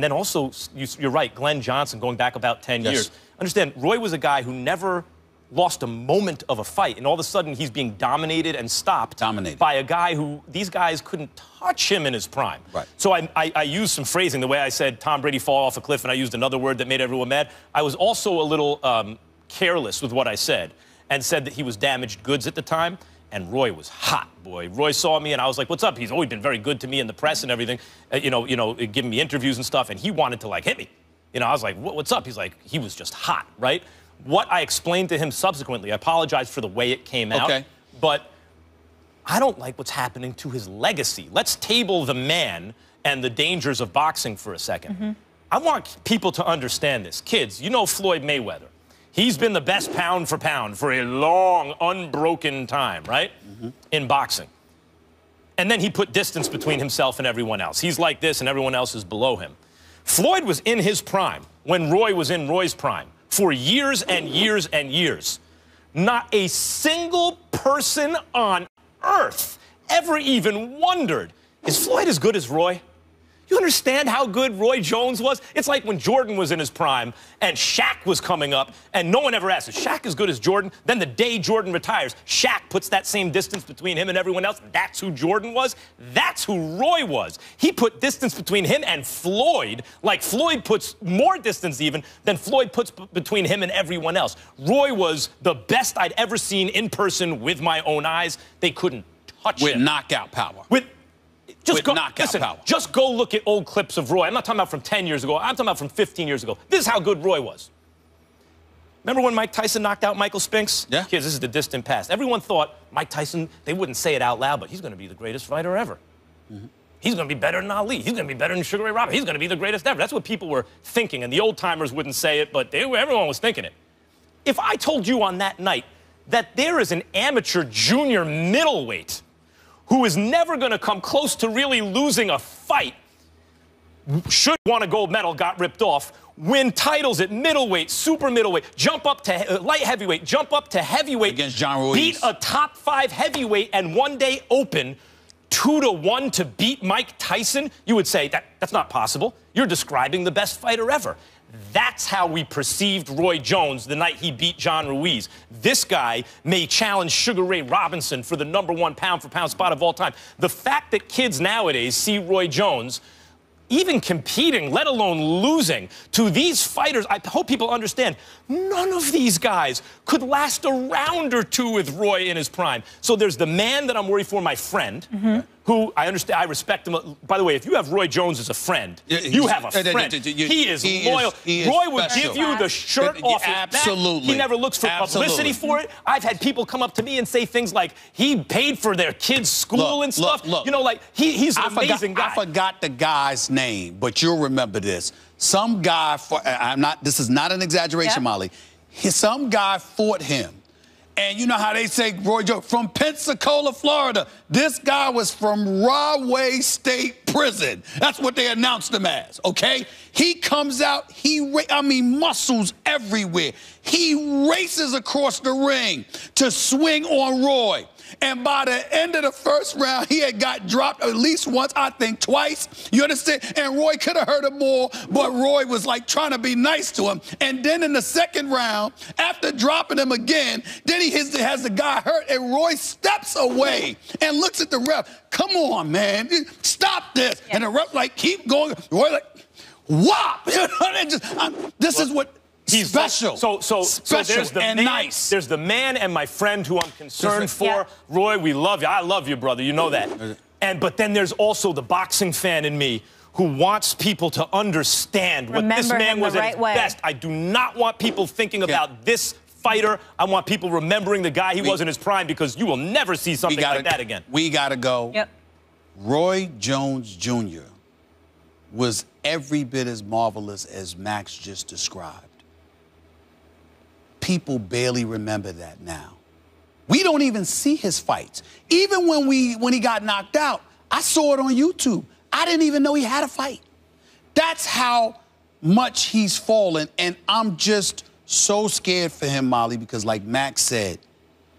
then also, you're right, Glenn Johnson, going back about 10 years. Understand, Roy was a guy who never lost a moment of a fight, and all of a sudden he's being dominated and stopped by a guy who these guys couldn't touch him in his prime. Right. So I used some phrasing, the way I said Tom Brady fall off a cliff, and I used another word that made everyone mad. I was also a little careless with what I said, and said that he was damaged goods at the time, and Roy was hot, boy. Roy saw me, and I was like, what's up? He's always been very good to me in the press and everything, you know, giving me interviews and stuff, and he wanted to, like, hit me. You know, I was like, what's up? He's like, he was just hot, right? What I explained to him subsequently, I apologize for the way it came out, but I don't like what's happening to his legacy. Let's table the man and the dangers of boxing for a second. I want people to understand this. Kids, you know Floyd Mayweather. He's been the best pound for pound for a long, unbroken time, right? In boxing. And then he put distance between himself and everyone else. He's like this and everyone else is below him. Floyd was in his prime when Roy was in Roy's prime. For years and years and years. Not a single person on earth ever even wondered, is Floyd as good as Roy? You understand how good Roy Jones was? It's like when Jordan was in his prime and Shaq was coming up, and no one ever asked, is Shaq as good as Jordan? Then the day Jordan retires, Shaq puts that same distance between him and everyone else. That's who Jordan was. That's who Roy was. He put distance between him and Floyd, like Floyd puts more distance even than Floyd puts between him and everyone else. Roy was the best I'd ever seen in person with my own eyes. They couldn't touch him. With knockout power. Just go look at old clips of Roy. I'm not talking about from 10 years ago. I'm talking about from 15 years ago. This is how good Roy was. Remember when Mike Tyson knocked out Michael Spinks? Yeah. Kids, this is the distant past. Everyone thought Mike Tyson, they wouldn't say it out loud, but he's going to be the greatest fighter ever. Mm-hmm. He's going to be better than Ali. He's going to be better than Sugar Ray Robinson. He's going to be the greatest ever. That's what people were thinking, and the old-timers wouldn't say it, but everyone was thinking it. If I told you on that night that there is an amateur junior middleweight who is never going to come close to really losing a fight, should won a gold medal, got ripped off, win titles at middleweight, super middleweight, jump up to light heavyweight, jump up to heavyweight, against John Ruiz, beat a top 5 heavyweight and one day open 2-1 to beat Mike Tyson, you would say that's not possible. You're describing the best fighter ever. That's how we perceived Roy Jones the night he beat John Ruiz. This guy may challenge Sugar Ray Robinson for the #1 pound-for-pound spot of all time. The fact that kids nowadays see Roy Jones even competing, let alone losing, to these fighters, I hope people understand, none of these guys could last a round or two with Roy in his prime. So there's the man that I'm worried for, my friend, who I understand, I respect him. By the way, if you have Roy Jones as a friend, you have a friend. He is loyal. Roy would give you the shirt off his back. He never looks for publicity for it. I've had people come up to me and say things like, he paid for their kids' school and stuff. You know, like, he's an amazing guy. I forgot the guy's name, but you'll remember this. Some guy, this is not an exaggeration, Molly. Some guy fought him. And you know how they say, Roy Jones, from Pensacola, Florida. This guy was from Rahway State Prison. That's what they announced him as, okay? He comes out, muscles everywhere. He races across the ring to swing on Roy. And by the end of the first round, he had got dropped at least once, I think twice. You understand? And Roy could have hurt him more, but Roy was like trying to be nice to him. And then in the second round, after dropping him again, then he has the guy hurt, and Roy steps away and looks at the ref. Come on, man. Stop this. Yeah. And the ref like, keep going. Roy like, whop. This is what... He's special. So there's the man, nice. There's the man and my friend who I'm concerned for. Yeah. Roy, we love you. I love you, brother. You know that. But then there's also the boxing fan in me who wants people to understand what this man was at his best. I do not want people thinking about this fighter. I want people remembering the guy he was in his prime, because you will never see something like that again. We got to go. Yep. Roy Jones Jr. was every bit as marvelous as Max just described. People barely remember that now. We don't even see his fights. Even when he got knocked out, I saw it on YouTube. I didn't even know he had a fight. That's how much he's fallen, and I'm just so scared for him, Molly, because like Max said,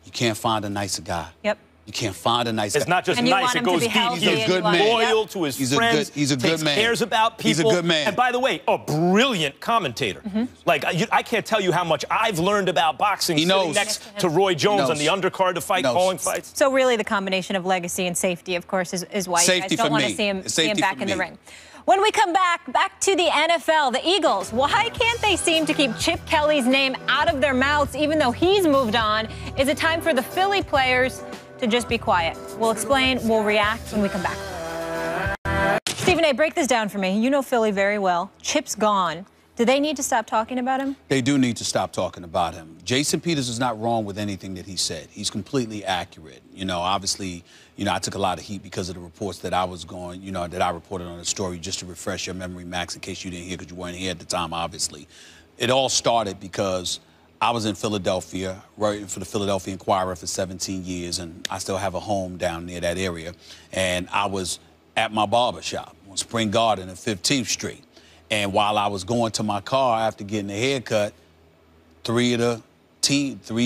you can't find a nicer guy. Yep. You can't find a nice guy. It's not just nice, it goes deep. He's a good man. Loyal to his friends. He's a good man. Cares about people. He's a good man. And by the way, a brilliant commentator. Like, I can't tell you how much I've learned about boxing sitting next to Roy Jones on the undercard to fight, calling fights. So really the combination of legacy and safety, of course, is why you guys don't want to see him back in the ring. When we come back to the NFL, the Eagles, why can't they seem to keep Chip Kelly's name out of their mouths even though he's moved on? Is it time for the Philly players to just be quiet? We'll explain, we'll react when we come back. Stephen A., break this down for me. You know Philly very well. Chip's gone. Do they need to stop talking about him? They do need to stop talking about him. Jason Peters is not wrong with anything that he said. He's completely accurate. You know, obviously, I took a lot of heat because of the reports that I was going, that I reported on the story. Just to refresh your memory, Max, in case you didn't hear, because you weren't here at the time, obviously. It all started because I was in Philadelphia, writing for the Philadelphia Inquirer for 17 years, and I still have a home down near that area. And I was at my barber shop on Spring Garden and 15th Street. And while I was going to my car after getting a haircut, three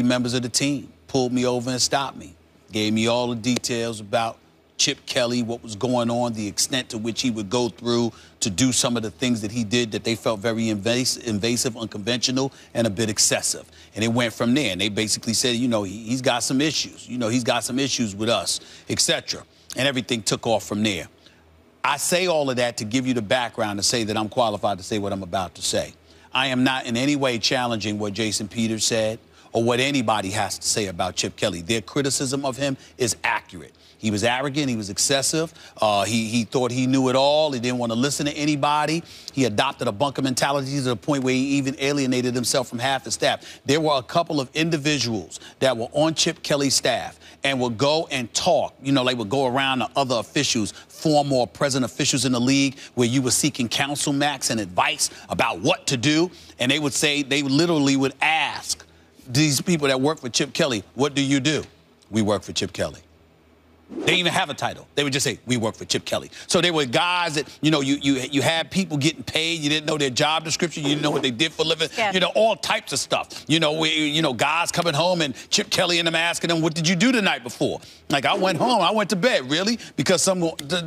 members of the team pulled me over and stopped me, gave me all the details about Chip Kelly, what was going on, the extent to which he would go through to do some of the things that he did that they felt very invasive, unconventional, and a bit excessive. And it went from there. And they basically said, you know, he's got some issues. You know, he's got some issues with us, etc. And everything took off from there. I say all of that to give you the background to say that I'm qualified to say what I'm about to say. I am not in any way challenging what Jason Peters said or what anybody has to say about Chip Kelly. Their criticism of him is accurate. He was arrogant. He was excessive. He thought he knew it all. He didn't want to listen to anybody. He adopted a bunker mentality to the point where he even alienated himself from half the staff. There were a couple of individuals that were on Chip Kelly's staff and would go and talk. You know, they would go around to other officials, former or present officials in the league, where you were seeking counsel, Max, and advice about what to do. And they would say, they literally would ask these people that work for Chip Kelly, what do you do? We work for Chip Kelly. They didn't even have a title. They would just say, we work for Chip Kelly. So they were guys that, you know, you had people getting paid. You didn't know their job description. You didn't know what they did for a living. Yeah. You know, all types of stuff. You know, guys coming home and Chip Kelly and them asking them, what did you do the night before? Like, I went home. I went to bed. Really? Because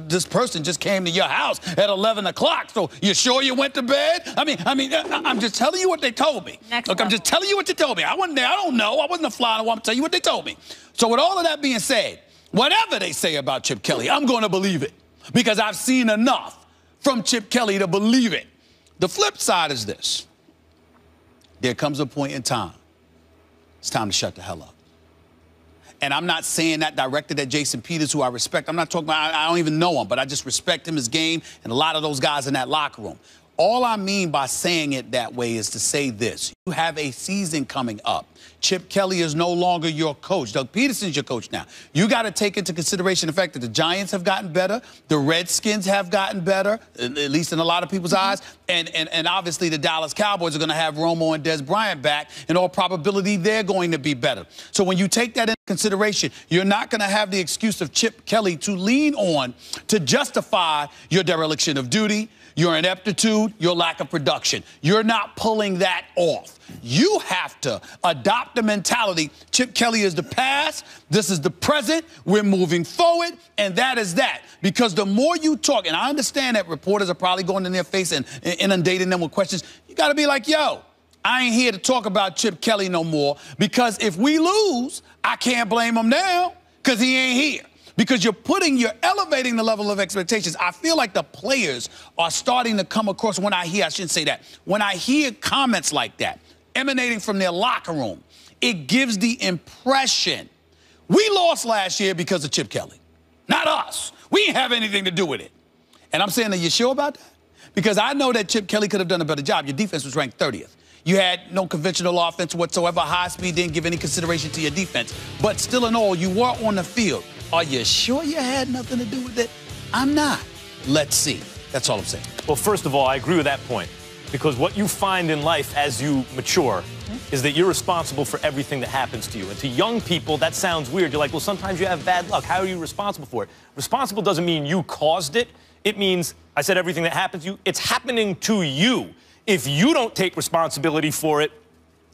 this person just came to your house at 11 o'clock. So you sure you went to bed? I'm just telling you what they told me. Look, I'm just telling you what they told me. I wasn't there. I don't know. I wasn't a fly on the wall. I'm telling you what they told me. So with all of that being said, whatever they say about Chip Kelly, I'm going to believe it because I've seen enough from Chip Kelly to believe it. The flip side is this. There comes a point in time. It's time to shut the hell up. And I'm not saying that directed at Jason Peters, who I respect. I'm not talking about, I don't even know him, but I just respect him, his game, and a lot of those guys in that locker room. All I mean by saying it that way is to say this. You have a season coming up. Chip Kelly is no longer your coach. Doug Peterson's your coach now. You got to take into consideration the fact that the Giants have gotten better, the Redskins have gotten better, at least in a lot of people's eyes, and obviously the Dallas Cowboys are going to have Romo and Des Bryant back. In all probability, they're going to be better. So when you take that into consideration, you're not going to have the excuse of Chip Kelly to lean on to justify your dereliction of duty, your ineptitude, your lack of production. You're not pulling that off. You have to adopt the mentality. Chip Kelly is the past. This is the present. We're moving forward. And that is that. Because the more you talk, and I understand that reporters are probably going in their face and inundating them with questions. You got to be like, yo, I ain't here to talk about Chip Kelly no more. Because if we lose, I can't blame him now because he ain't here. Because you're elevating the level of expectations. I feel like the players are starting to come across when I hear comments like that emanating from their locker room, it gives the impression we lost last year because of Chip Kelly. Not us. We didn't have anything to do with it. And I'm saying, are you sure about that? Because I know that Chip Kelly could have done a better job. Your defense was ranked 30th. You had no conventional offense whatsoever. High speed didn't give any consideration to your defense. But still in all, you were on the field. Are you sure you had nothing to do with it? I'm not. Let's see. That's all I'm saying. Well, first of all, I agree with that point. Because what you find in life as you mature is that you're responsible for everything that happens to you. And to young people, that sounds weird. You're like, well, sometimes you have bad luck. How are you responsible for it? Responsible doesn't mean you caused it. It means, I said everything that happens to you, it's happening to you. If you don't take responsibility for it,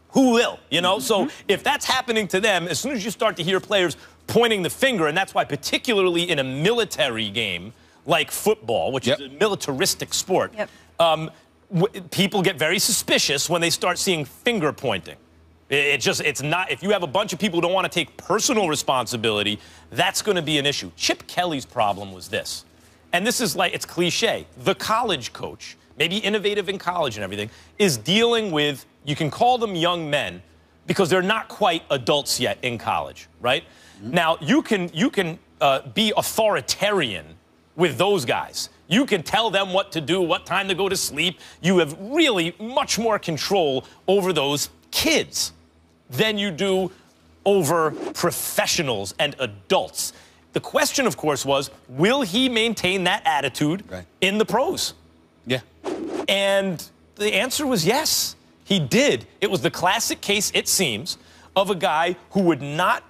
who will? You know? So if that's happening to them, as soon as you start to hear players pointing the finger, and that's why particularly in a military game like football, which is a militaristic sport, people get very suspicious when they start seeing finger pointing. It's not, if you have a bunch of people who don't want to take personal responsibility, that's going to be an issue. Chip Kelly's problem was this, and this is like, it's cliche. The college coach, maybe innovative in college and everything, is dealing with, you can call them young men because they're not quite adults yet in college, right? Now, you can be authoritarian with those guys. You can tell them what to do, what time to go to sleep. You have really much more control over those kids than you do over professionals and adults. The question, of course, was, will he maintain that attitude in the pros? Yeah. And the answer was yes, he did. It was the classic case, it seems, of a guy who would not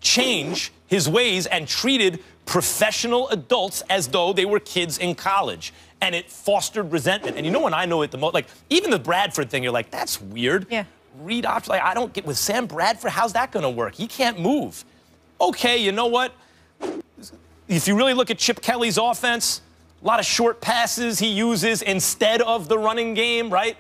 change his ways and treated professional adults as though they were kids in college. And it fostered resentment. And you know when I know it the most, like, even the Bradford thing, you're like, that's weird. Yeah. Read options, like, I don't get, with Sam Bradford, how's that going to work? He can't move. Okay, you know what? if you really look at Chip Kelly's offense, a lot of short passes he uses instead of the running game, right?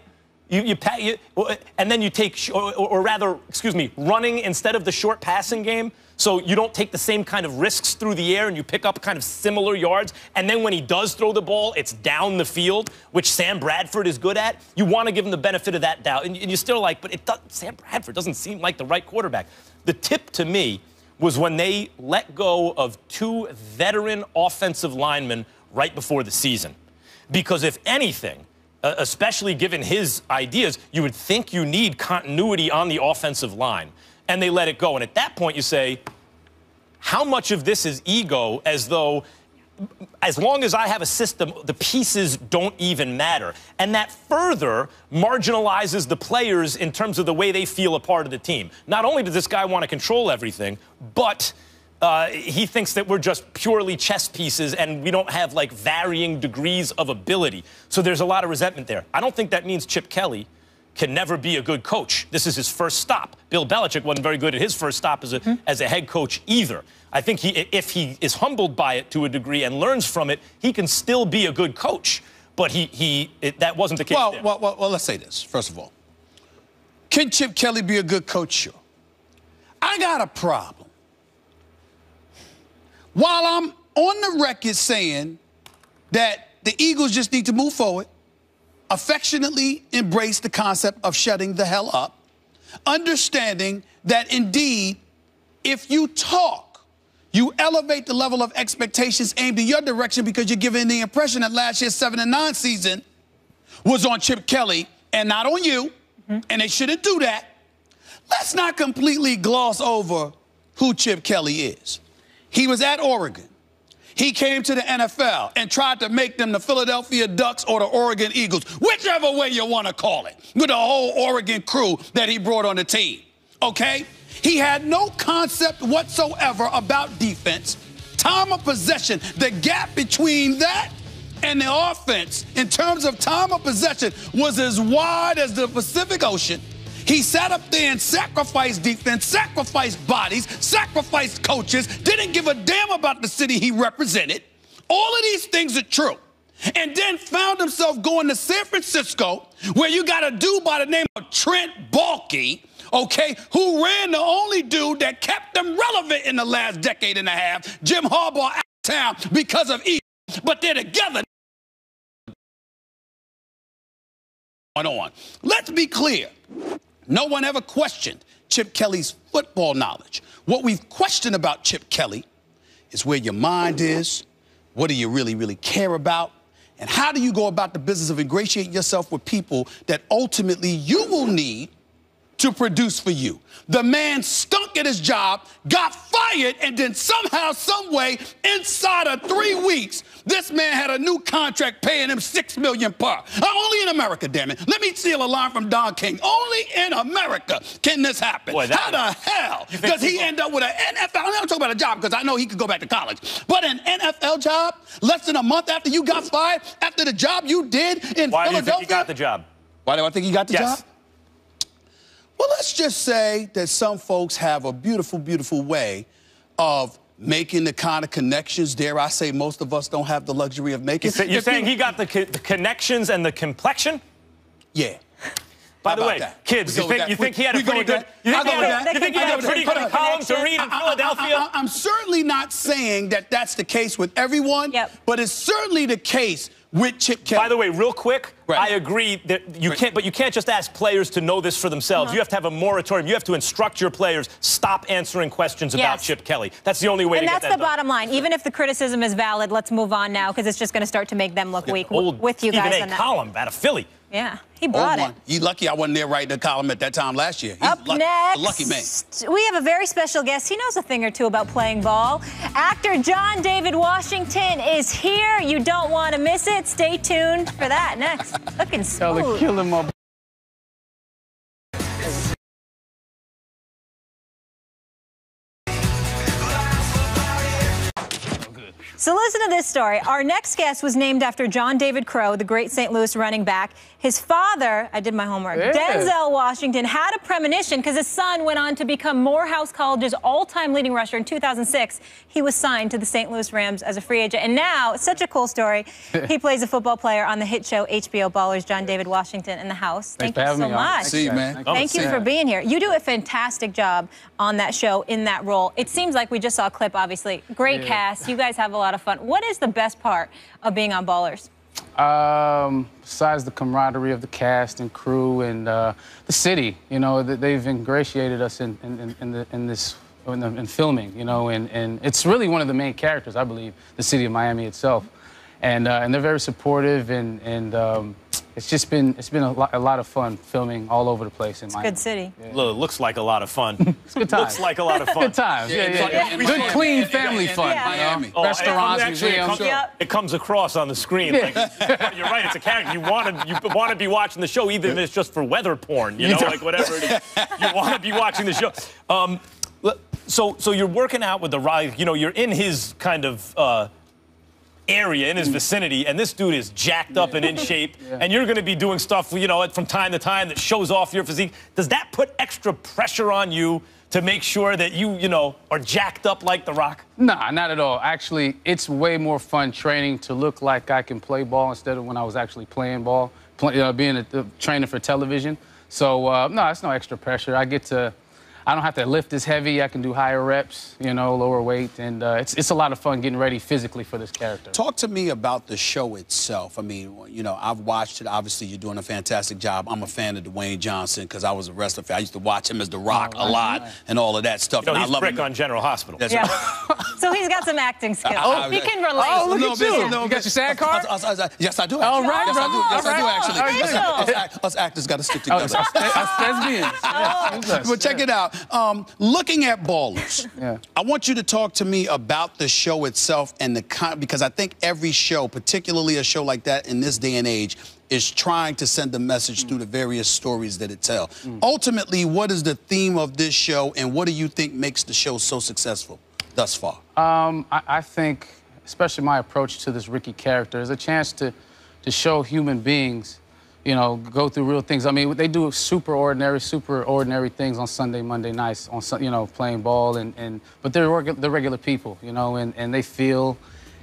And then you take, or rather, excuse me, running instead of the short passing game. So you don't take the same kind of risks through the air and you pick up kind of similar yards. And then when he does throw the ball, it's down the field, which Sam Bradford is good at. You want to give him the benefit of that doubt. And you're still like, but Sam Bradford doesn't seem like the right quarterback. The tip to me was when they let go of 2 veteran offensive linemen right before the season. Because if anything, especially given his ideas, you would think you need continuity on the offensive line. And they let it go. And at that point, you say, how much of this is ego, as though, as long as I have a system, the pieces don't even matter. And that further marginalizes the players in terms of the way they feel a part of the team. Not only does this guy want to control everything, but he thinks that we're just purely chess pieces and we don't have, like, varying degrees of ability. So there's a lot of resentment there. I don't think that means Chip Kelly can never be a good coach. This is his first stop. Bill Belichick wasn't very good at his first stop as a head coach either. I think if he is humbled by it to a degree and learns from it, he can still be a good coach. But that wasn't the case there. Well, let's say this, first of all. Can Chip Kelly be a good coach? Sure. I got a problem. While I'm on the record saying that the Eagles just need to move forward, affectionately embrace the concept of shutting the hell up, understanding that indeed, if you talk, you elevate the level of expectations aimed in your direction because you're giving the impression that last year's 7-9 season was on Chip Kelly and not on you, and they shouldn't do that. Let's not completely gloss over who Chip Kelly is. He was at Oregon. He came to the NFL and tried to make them the Philadelphia Ducks or the Oregon Eagles, whichever way you want to call it, with the whole Oregon crew that he brought on the team, okay? He had no concept whatsoever about defense, time of possession. The gap between that and the offense in terms of time of possession was as wide as the Pacific Ocean. He sat up there and sacrificed defense, sacrificed bodies, sacrificed coaches, didn't give a damn about the city he represented. All of these things are true. And then found himself going to San Francisco, where you got a dude by the name of Trent Baalke, okay, who ran the only dude that kept them relevant in the last decade and a half, Jim Harbaugh, out of town because of ego. But they're together. On. Let's be clear. No one ever questioned Chip Kelly's football knowledge. What we've questioned about Chip Kelly is where your mind is, what do you really, really care about, and how do you go about the business of ingratiating yourself with people that ultimately you will need to produce for you. The man stunk at his job, got fired, and then somehow, some way, inside of 3 weeks, this man had a new contract paying him $6 million per. Only in America, damn it. Let me steal a line from Don King. Only in America can this happen. Boy, how the hell does he end up with an NFL? I'm not talking about a job because I know he could go back to college. But an NFL job less than a month after you got fired, after the job you did in Philadelphia? Why do you think he got the job? Why do I think he got the Yes. job? Well, let's just say that some folks have a beautiful, beautiful way of making the kind of connections, dare I say, most of us don't have the luxury of making. You're saying he got the connections and the complexion? Yeah. By the way, kids, you think he had a pretty good column to read in Philadelphia? I'm certainly not saying that that's the case with everyone, but it's certainly the case with Chip Kelly. By the way, real quick, I agree that you can't, but you can't just ask players to know this for themselves. You have to have a moratorium. You have to instruct your players, stop answering questions about Chip Kelly. That's the only way to get that done. And that's the bottom line. Even if the criticism is valid, let's move on now, because it's just going to start to make them look weak with you guys on that. Column out of Philly. Yeah, he brought it. You're lucky I wasn't there writing the column at that time last year. Up next, a lucky man. We have a very special guest. He knows a thing or two about playing ball. Actor John David Washington is here. You don't want to miss it. Stay tuned for that next. Looking smooth. They're killing my So listen to this story. Our next guest was named after John David Crow, the great St. Louis running back. His father, I did my homework, Denzel Washington, had a premonition because his son went on to become Morehouse College's all-time leading rusher in 2006. He was signed to the St. Louis Rams as a free agent. And now, it's such a cool story, he plays a football player on the hit show HBO Ballers. John David Washington in the house. Thank you so much. See you, man. Thank you for being here. You do a fantastic job on that show in that role. It seems like we just saw a clip, obviously. Great cast. You guys have a lot of fun. What is the best part of being on Ballers? Besides the camaraderie of the cast and crew and the city, you know, they've ingratiated us in filming, you know, and it's really one of the main characters, I believe, the city of Miami itself, and they're very supportive and it's been a lot of fun filming all over the place in Miami. Good city. Yeah. Look, looks like a lot of fun. It's good times. Looks like a lot of fun. Good times. Yeah. Good, clean family fun. Miami. Oh, Restaurants, museums. It comes across on the screen. Like, you're right. It's a character. You want to be watching the show, even if it's just for weather porn. You know, like whatever it is. You want to be watching the show. So you're working out with the Rock. You know, you're in his kind of area, in his vicinity, and this dude is jacked up and in shape, and you're going to be doing stuff, you know, from time to time that shows off your physique. Does that put extra pressure on you to make sure that you know, are jacked up like The Rock? Nah, not at all. Actually, it's way more fun training to look like I can play ball instead of when I was actually playing ball, being a trainer for television. So, no, it's no extra pressure. I don't have to lift as heavy. I can do higher reps, you know, lower weight, and it's a lot of fun getting ready physically for this character. Talk to me about the show itself. I mean, you know, I've watched it. Obviously, you're doing a fantastic job. I'm a fan of Dwayne Johnson because I was a wrestler fan. I used to watch him as The Rock a lot and all of that stuff. You know, he's Brick on General Hospital. That's right. So he's got some acting skills. He can relate. Oh, look at you. You got your SAG card? Yes, I do. All right, yes, I do. Yes, I do, actually. Us actors got to stick together. Us lesbians. But check it out. Looking at Ballers, I want you to talk to me about the show itself and because I think every show, particularly a show like that in this day and age, is trying to send a message through the various stories that it tells. Ultimately, what is the theme of this show, and what do you think makes the show so successful thus far? I think, especially my approach to this Ricky character, is a chance to show human beings, you know, go through real things. I mean, they do super ordinary things on Sunday, Monday nights, you know, playing ball, but they're regular people, you know, and they feel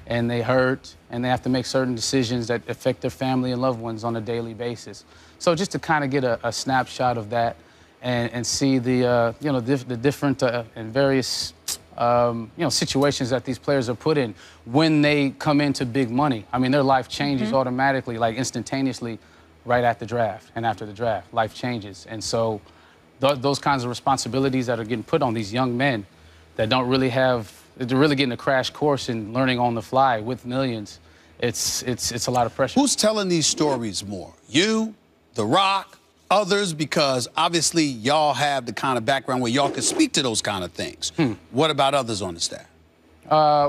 and they hurt and they have to make certain decisions that affect their family and loved ones on a daily basis. So just to kind of get a snapshot of that and see the, you know, the different and various, you know, situations that these players are put in when they come into big money. I mean, their life changes automatically, like instantaneously, right at the draft and after the draft. Life changes. And so those kinds of responsibilities that are getting put on these young men that don't really have, they're really getting a crash course in learning on the fly with millions, it's a lot of pressure. Who's telling these stories more? You, The Rock, others? Because obviously y'all have the kind of background where y'all can speak to those kind of things. What about others on the staff?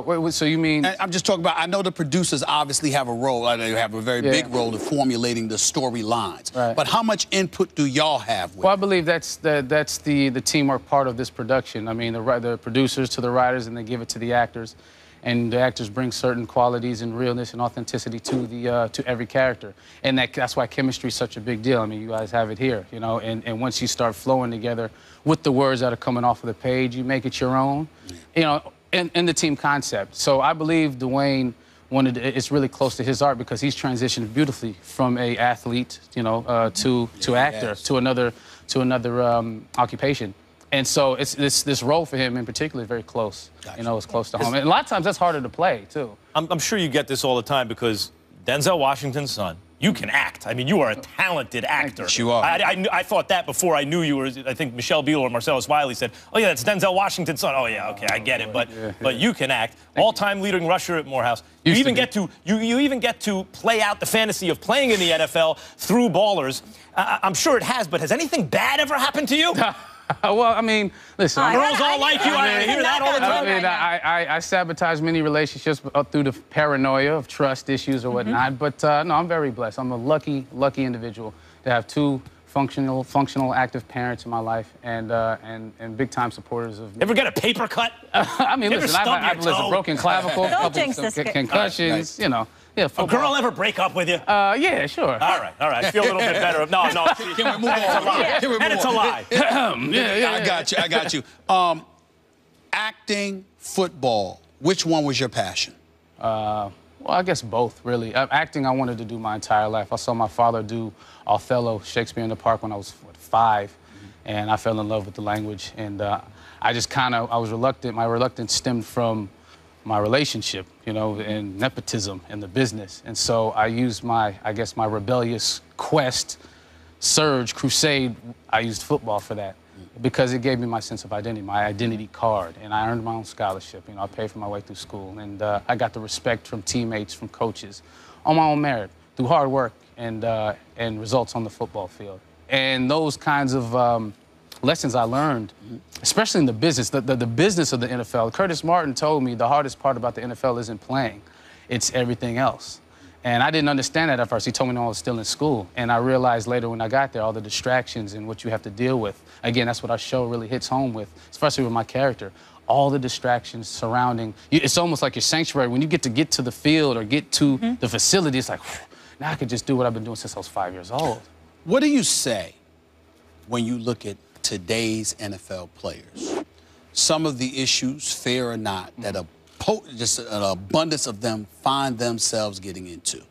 Wait, so you mean? I'm just talking about, I know the producers obviously have a role, they have a very big role in formulating the storylines. Right. But how much input do y'all have with Well, I believe that's the teamwork part of this production. I mean, the producers to the writers, and they give it to the actors. And the actors bring certain qualities and realness and authenticity to every character. And that's why chemistry is such a big deal. I mean, you guys have it here, you know, and once you start flowing together with the words that are coming off of the page, you make it your own, you know, in the team concept. So I believe Dwayne it's really close to his art because he's transitioned beautifully from a athlete, you know, to actor, to another occupation. And so it's this role for him in particular is very close. Gotcha. You know, it's close to home. And a lot of times that's harder to play too. I'm sure you get this all the time because Denzel Washington's son, you can act. I mean, you are a talented actor. Yes, you are. I thought that before I knew you were. I think Michelle Beal or Marcellus Wiley said, "Oh yeah, that's Denzel Washington's son." Oh yeah, okay, I get it. But you can act. All-time leading rusher at Morehouse. You even get to play out the fantasy of playing in the NFL through Ballers. I'm sure it has. But has anything bad ever happened to you? Well, I mean, listen. Girls all like you. I hear that all the time. I mean, I sabotage many relationships through the paranoia of trust issues or whatnot. But no, I'm very blessed. I'm a lucky individual to have two functional, active parents in my life, and big time supporters of me. Ever get a paper cut? I mean, listen, I've broken clavicle, a couple jinx this kid. concussions, you know. Yeah, A football. girl ever break up with you? Yeah, sure. All right. I feel a little bit better. No. Can we move on? And it's a lie. I got you. Acting, football, which one was your passion? Well, I guess both, really. Acting, I wanted to do my entire life. I saw my father do Othello, Shakespeare in the Park, when I was 5, and I fell in love with the language. And I was reluctant. My reluctance stemmed from my relationship, you know, and nepotism in the business. And so I used my rebellious quest, surge, crusade. I used football for that because it gave me my sense of identity, my identity card. And I earned my own scholarship. You know, I paid for my way through school. And I got the respect from teammates, from coaches, on my own merit, through hard work and results on the football field. And those kinds of lessons I learned, especially in the business, the business of the NFL. Curtis Martin told me the hardest part about the NFL isn't playing, it's everything else. And I didn't understand that at first. He told me when I was still in school. And I realized later when I got there, all the distractions and what you have to deal with. Again, that's what our show really hits home with, especially with my character. All the distractions surrounding you. It's almost like your sanctuary. When you get to the field or get to the facility, it's like, now I could just do what I've been doing since I was 5 years old. What do you say when you look at today's NFL players? Some of the issues, fair or not, that just an abundance of them find themselves getting into.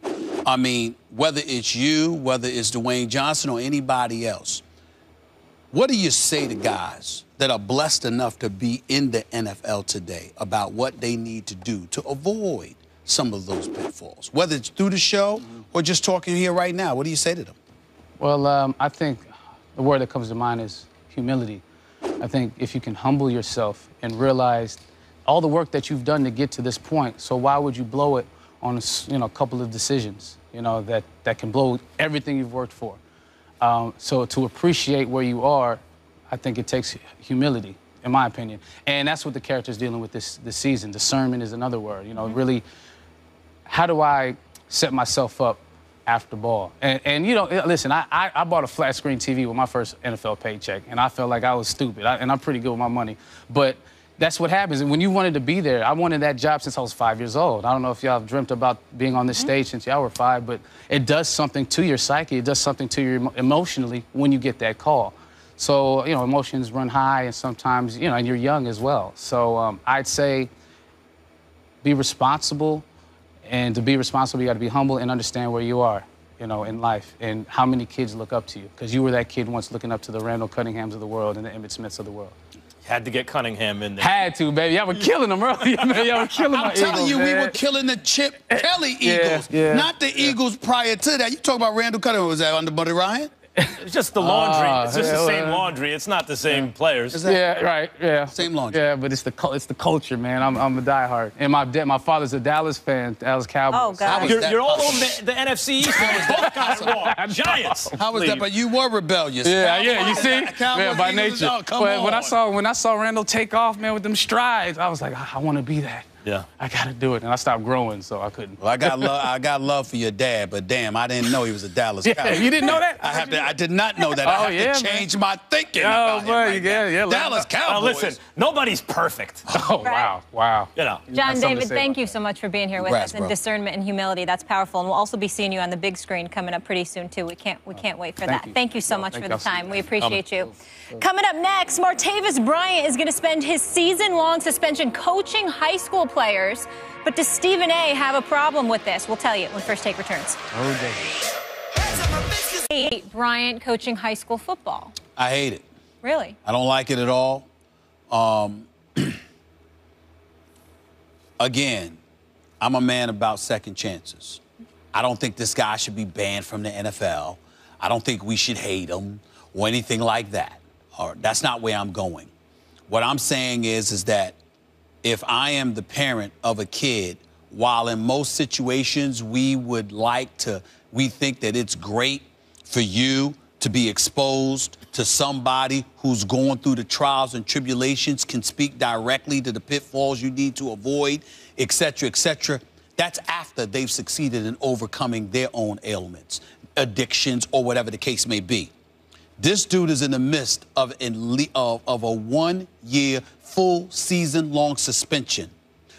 I mean, whether it's you, whether it's Dwayne Johnson or anybody else, what do you say to guys that are blessed enough to be in the NFL today about what they need to do to avoid some of those pitfalls, whether it's through the show or just talking here right now? What do you say to them? Well, I think the word that comes to mind is humility. I think if you can humble yourself and realize all the work that you've done to get to this point, so why would you blow it on a couple of decisions, that can blow everything you've worked for? So to appreciate where you are, I think it takes humility, in my opinion. And that's what the character's dealing with this season. Discernment is another word. Really, how do I set myself up after ball? And listen, I bought a flat screen TV with my first NFL paycheck, and I felt like I was stupid, and I'm pretty good with my money. But that's what happens. And when you wanted to be there, I wanted that job since I was 5 years old. I don't know if y'all have dreamt about being on this stage since y'all were 5, but it does something to your psyche. It does something to you emotionally when you get that call. So, emotions run high, and sometimes, and you're young as well. So I'd say be responsible. And to be responsible, you got to be humble and understand where you are, in life, and how many kids look up to you. Because you were that kid once looking up to the Randall Cunninghams of the world and the Emmitt Smiths of the world. Had to get Cunningham in there. Had to, baby. Y'all were killing them earlier, man. Y'all were killing my Eagles, I'm telling you, man. we were killing the Chip Kelly Eagles, not the Eagles prior to that. You talk about Randall Cunningham. Was that under Buddy Ryan? It's just the laundry. It's just the same laundry. It's not the same players. Yeah, right. Yeah. Same laundry. Yeah, but it's the culture, man. I'm a diehard, and my father's a Dallas fan, Dallas Cowboys. Oh God. You're all over the NFC East. Both got it wrong. Giants. How was that? But you were rebellious. Yeah. You see? Cowboys, by Eagles, nature. oh, come But on. when I saw Randall take off, man, with them strides, I was like, I want to be that. Yeah. I got to do it. And I stopped growing, so I couldn't. Well, I got love for your dad, but damn, I didn't know he was a Dallas Cowboy. You didn't know that? I did not know that. I have to change my thinking about him right now. Dallas Cowboys. Listen, nobody's perfect. Oh, wow. John David, thank you so much for being here with us. And bro. discernment and humility, that's powerful. And we'll also be seeing you on the big screen coming up pretty soon, too. We can't wait for that. Thank you so much for the time. We appreciate you. Coming up next, Martavis Bryant is going to spend his season-long suspension coaching high school players. But does Stephen A. have a problem with this? We'll tell you when First Take returns. Bryant coaching high school football. I hate it. Really? I don't like it at all. Again, I'm a man about second chances. I don't think this guy should be banned from the NFL. I don't think we should hate him or anything like that. That's not where I'm going. What I'm saying is that if I am the parent of a kid, while in most situations we think that it's great for you to be exposed to somebody who's going through the trials and tribulations, can speak directly to the pitfalls you need to avoid, et cetera, that's after they've succeeded in overcoming their own ailments, addictions, or whatever the case may be. This dude is in the midst of a 1-year, full season-long suspension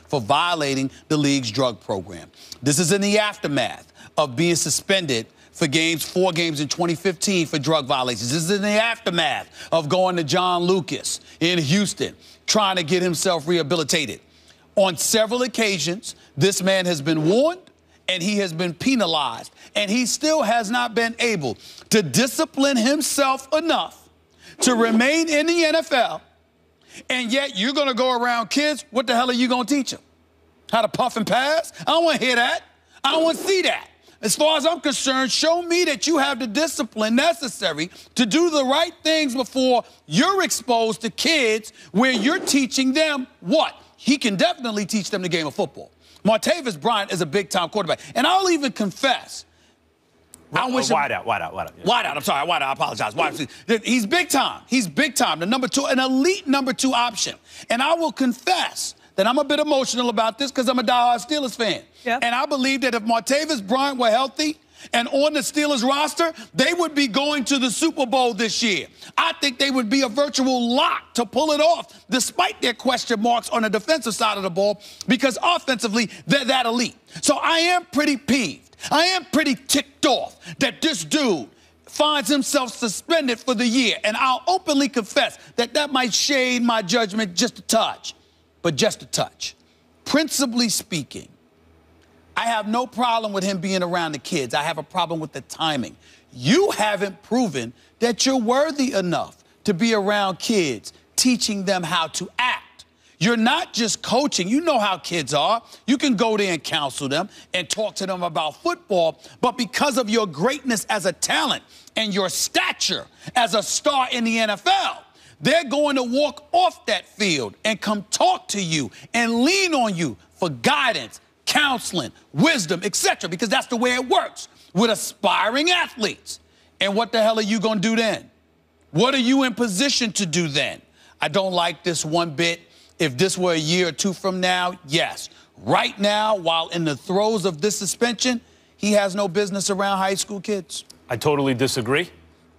for violating the league's drug program. This is in the aftermath of being suspended for 4 games in 2015 for drug violations. This is in the aftermath of going to John Lucas in Houston, trying to get himself rehabilitated. On several occasions, this man has been warned and he has been penalized, and he still has not been able to discipline himself enough to remain in the NFL. And yet you're going to go around kids, what the hell are you going to teach them? How to puff and pass? I don't want to hear that. I don't want to see that. As far as I'm concerned, show me that you have the discipline necessary to do the right things before you're exposed to kids where you're teaching them what? He can definitely teach them the game of football. Martavis Bryant is a big-time quarterback. And I'll even confess. Wide out. I'm sorry, wide out. I apologize. He's big time. He's big time. The number 2, an elite number 2 option. And I will confess that I'm a bit emotional about this because I'm a diehard Steelers fan. Yep. And I believe that if Martavis Bryant were healthy and on the Steelers roster, they would be going to the Super Bowl this year. I think they would be a virtual lock to pull it off, despite their question marks on the defensive side of the ball, because offensively, they're that elite. So I am pretty peeved. I am pretty ticked off that this dude finds himself suspended for the year. And I'll openly confess that might shade my judgment just a touch. But just a touch. Principally speaking, I have no problem with him being around the kids. I have a problem with the timing. You haven't proven that you're worthy enough to be around kids, teaching them how to act. You're not just coaching. You know how kids are. You can go there and counsel them and talk to them about football. But because of your greatness as a talent and your stature as a star in the NFL, they're going to walk off that field and come talk to you and lean on you for guidance, counseling, wisdom, etc., because that's the way it works with aspiring athletes. And what the hell are you going to do then? What are you in position to do then? I don't like this one bit. If this were a year or 2 from now, yes. Right now, while in the throes of this suspension, he has no business around high school kids. I totally disagree.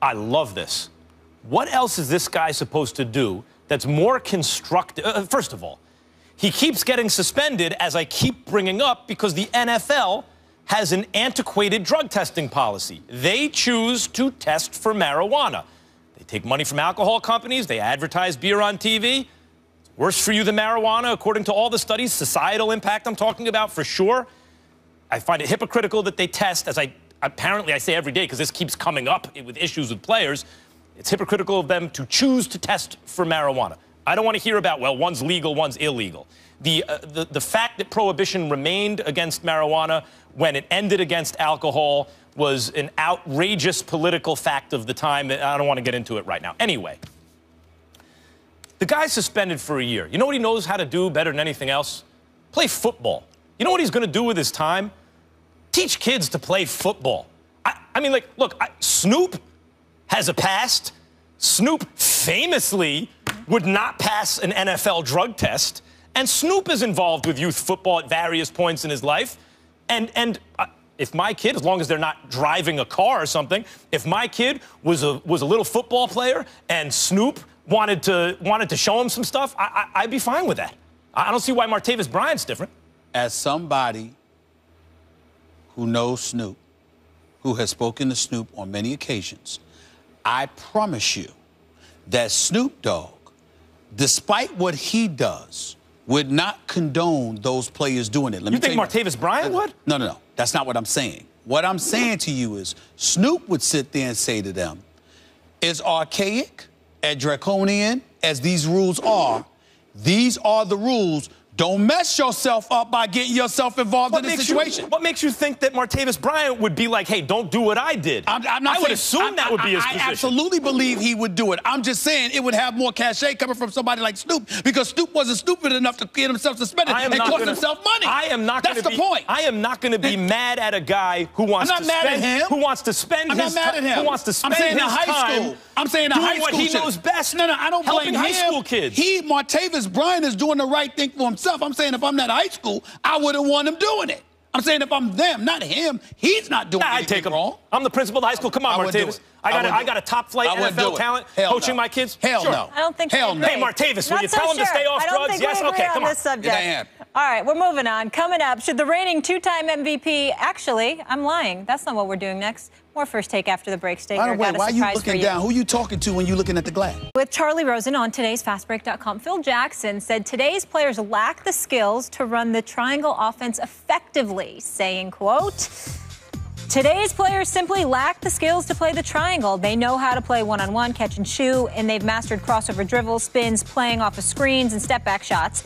I love this. What else is this guy supposed to do that's more constructive? First of all, he keeps getting suspended, as I keep bringing up, because the NFL has an antiquated drug testing policy. They choose to test for marijuana. They take money from alcohol companies. They advertise beer on TV. It's worse for you than marijuana, according to all the studies. Societal impact I'm talking about, for sure. I find it hypocritical that they test, as apparently I say every day, because this keeps coming up with issues with players. It's hypocritical of them to choose to test for marijuana. I don't want to hear about, well, one's legal, one's illegal. The fact that prohibition remained against marijuana when it ended against alcohol was an outrageous political fact of the time. I don't want to get into it right now. Anyway, the guy's suspended for a year. You know what he knows how to do better than anything else? Play football. You know what he's going to do with his time? Teach kids to play football. I mean, like, look, Snoop has a past. Snoop famously would not pass an NFL drug test. And Snoop is involved with youth football at various points in his life. And if my kid, as long as they're not driving a car or something, if my kid was a little football player and Snoop wanted to show him some stuff, I'd be fine with that. I don't see why Martavis Bryant's different. As somebody who knows Snoop, who has spoken to Snoop on many occasions, I promise you that Snoop Dogg, despite what he does, would not condone those players doing it. You think Martavis Bryant would? No. That's not what I'm saying. What I'm saying to you is Snoop would sit there and say to them, as archaic and draconian as these rules are, these are the rules. Don't mess yourself up by getting yourself involved in this situation. What makes you think that Martavis Bryant would be like, hey, don't do what I did? I would assume that would be his position. I absolutely believe he would do it. I'm just saying it would have more cachet coming from somebody like Snoop, because Snoop wasn't stupid enough to get himself suspended and cost himself money. That's the point. I am not going to be mad at a guy who wants to spend his time. I'm saying the high school. Doing what he knows best. No, I don't blame him. Helping high school kids. Martavis Bryant is doing the right thing for himself. I'm saying if I'm not high school, I wouldn't want him doing it. I'm saying if I'm them, not him, he's not doing anything I'd take him wrong. I'm the principal of the high school. Come on, Martavis. I got a top flight NFL talent coaching my kids. Hell sure. no. I don't think Hell so. no. Hey, Martavis, will you tell him to stay off drugs? Yes? Okay, come on. This subject. Diane. All right, we're moving on. Coming up, should the reigning two-time MVP actually, I'm lying. That's not what we're doing next. More First Take after the break. Stay here. Why are you looking down? Who are you talking to when you're looking at the glass? With Charlie Rosen on today's FastBreak.com, Phil Jackson said today's players lack the skills to run the triangle offense effectively, saying, quote, today's players simply lack the skills to play the triangle. They know how to play one-on-one, catch and shoot, and they've mastered crossover dribbles, spins, playing off of screens, and step-back shots.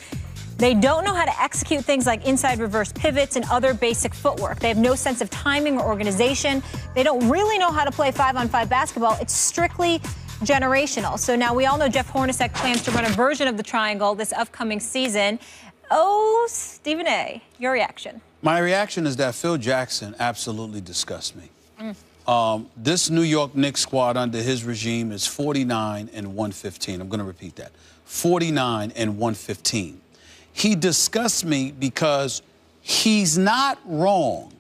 They don't know how to execute things like inside reverse pivots and other basic footwork. They have no sense of timing or organization. They don't really know how to play 5-on-5 basketball. It's strictly generational. So now we all know Jeff Hornacek plans to run a version of the triangle this upcoming season. Oh, Stephen A., your reaction? My reaction is that Phil Jackson absolutely disgusts me. This New York Knicks squad under his regime is 49-115. I'm going to repeat that. 49-115. He disgusts me because he's not wrong,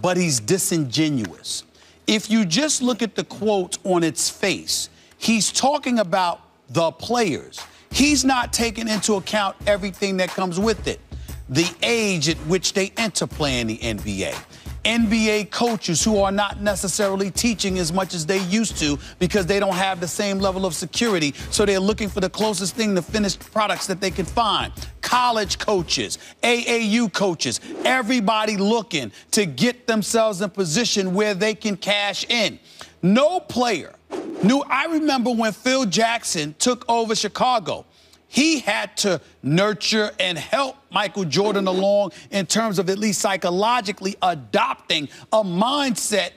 but he's disingenuous. If you just look at the quote on its face, he's talking about the players. He's not taking into account everything that comes with it. The age at which they enter play in the NBA. NBA coaches who are not necessarily teaching as much as they used to because they don't have the same level of security, so they're looking for the closest thing to finished products that they can find. College coaches, AAU coaches, everybody looking to get themselves in position where they can cash in. No player knew. I remember when Phil Jackson took over Chicago. He had to nurture and help Michael Jordan along in terms of at least psychologically adopting a mindset,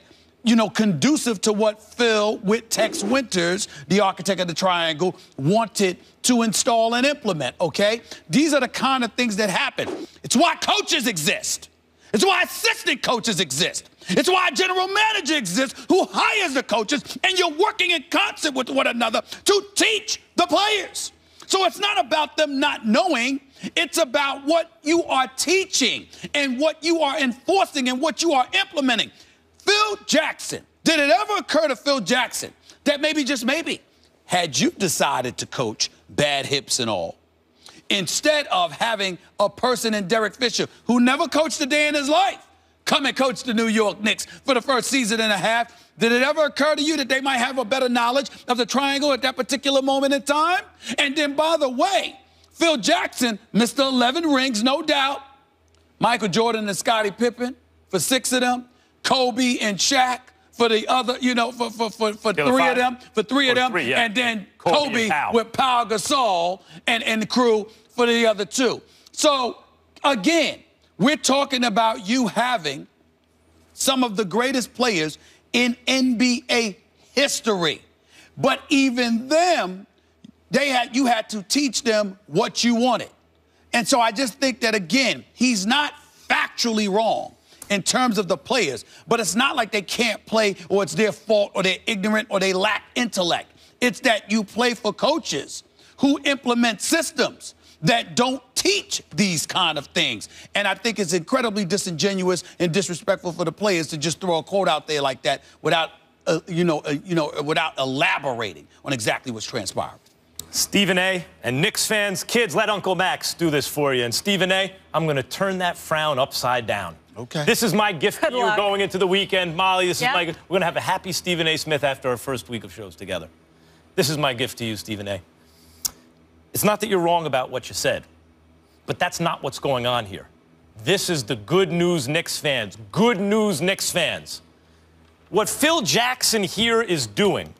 conducive to what Phil, with Tex Winters, the architect of the triangle, wanted to install and implement, okay? These are the kind of things that happen. It's why coaches exist. It's why assistant coaches exist. It's why a general manager exists who hires the coaches, and you're working in concert with one another to teach the players. So it's not about them not knowing. It's about what you are teaching and what you are enforcing and what you are implementing. Phil Jackson, did it ever occur to Phil Jackson that maybe, just maybe, had you decided to coach bad hips and all, instead of having a person in Derek Fisher who never coached a day in his life come and coach the New York Knicks for the first season and a half, did it ever occur to you that they might have a better knowledge of the triangle at that particular moment in time? And then, by the way, Phil Jackson, Mr. 11 rings, no doubt. Michael Jordan and Scottie Pippen for 6 of them. Kobe and Shaq for the other, for 3 of them. For 3 of them. Yeah. And then Kobe with Pau Gasol and the crew for the other 2. So, again, we're talking about you having some of the greatest players in NBA history. But even them, you had to teach them what you wanted. And so I just think that, again, he's not factually wrong in terms of the players, but it's not like they can't play or it's their fault or they're ignorant or they lack intellect. It's that you play for coaches who implement systems that don't teach these kind of things. And I think it's incredibly disingenuous and disrespectful for the players to just throw a quote out there like that without, without elaborating on exactly what's transpired. Stephen A. and Knicks fans, kids, let Uncle Max do this for you. And Stephen A., I'm going to turn that frown upside down. Okay. This is my gift to you going into the weekend. Molly, this is my gift. We're going to have a happy Stephen A. Smith after our first week of shows together. This is my gift to you, Stephen A. It's not that you're wrong about what you said, but that's not what's going on here. This is the good news, Knicks fans. Good news, Knicks fans. What Phil Jackson here is doing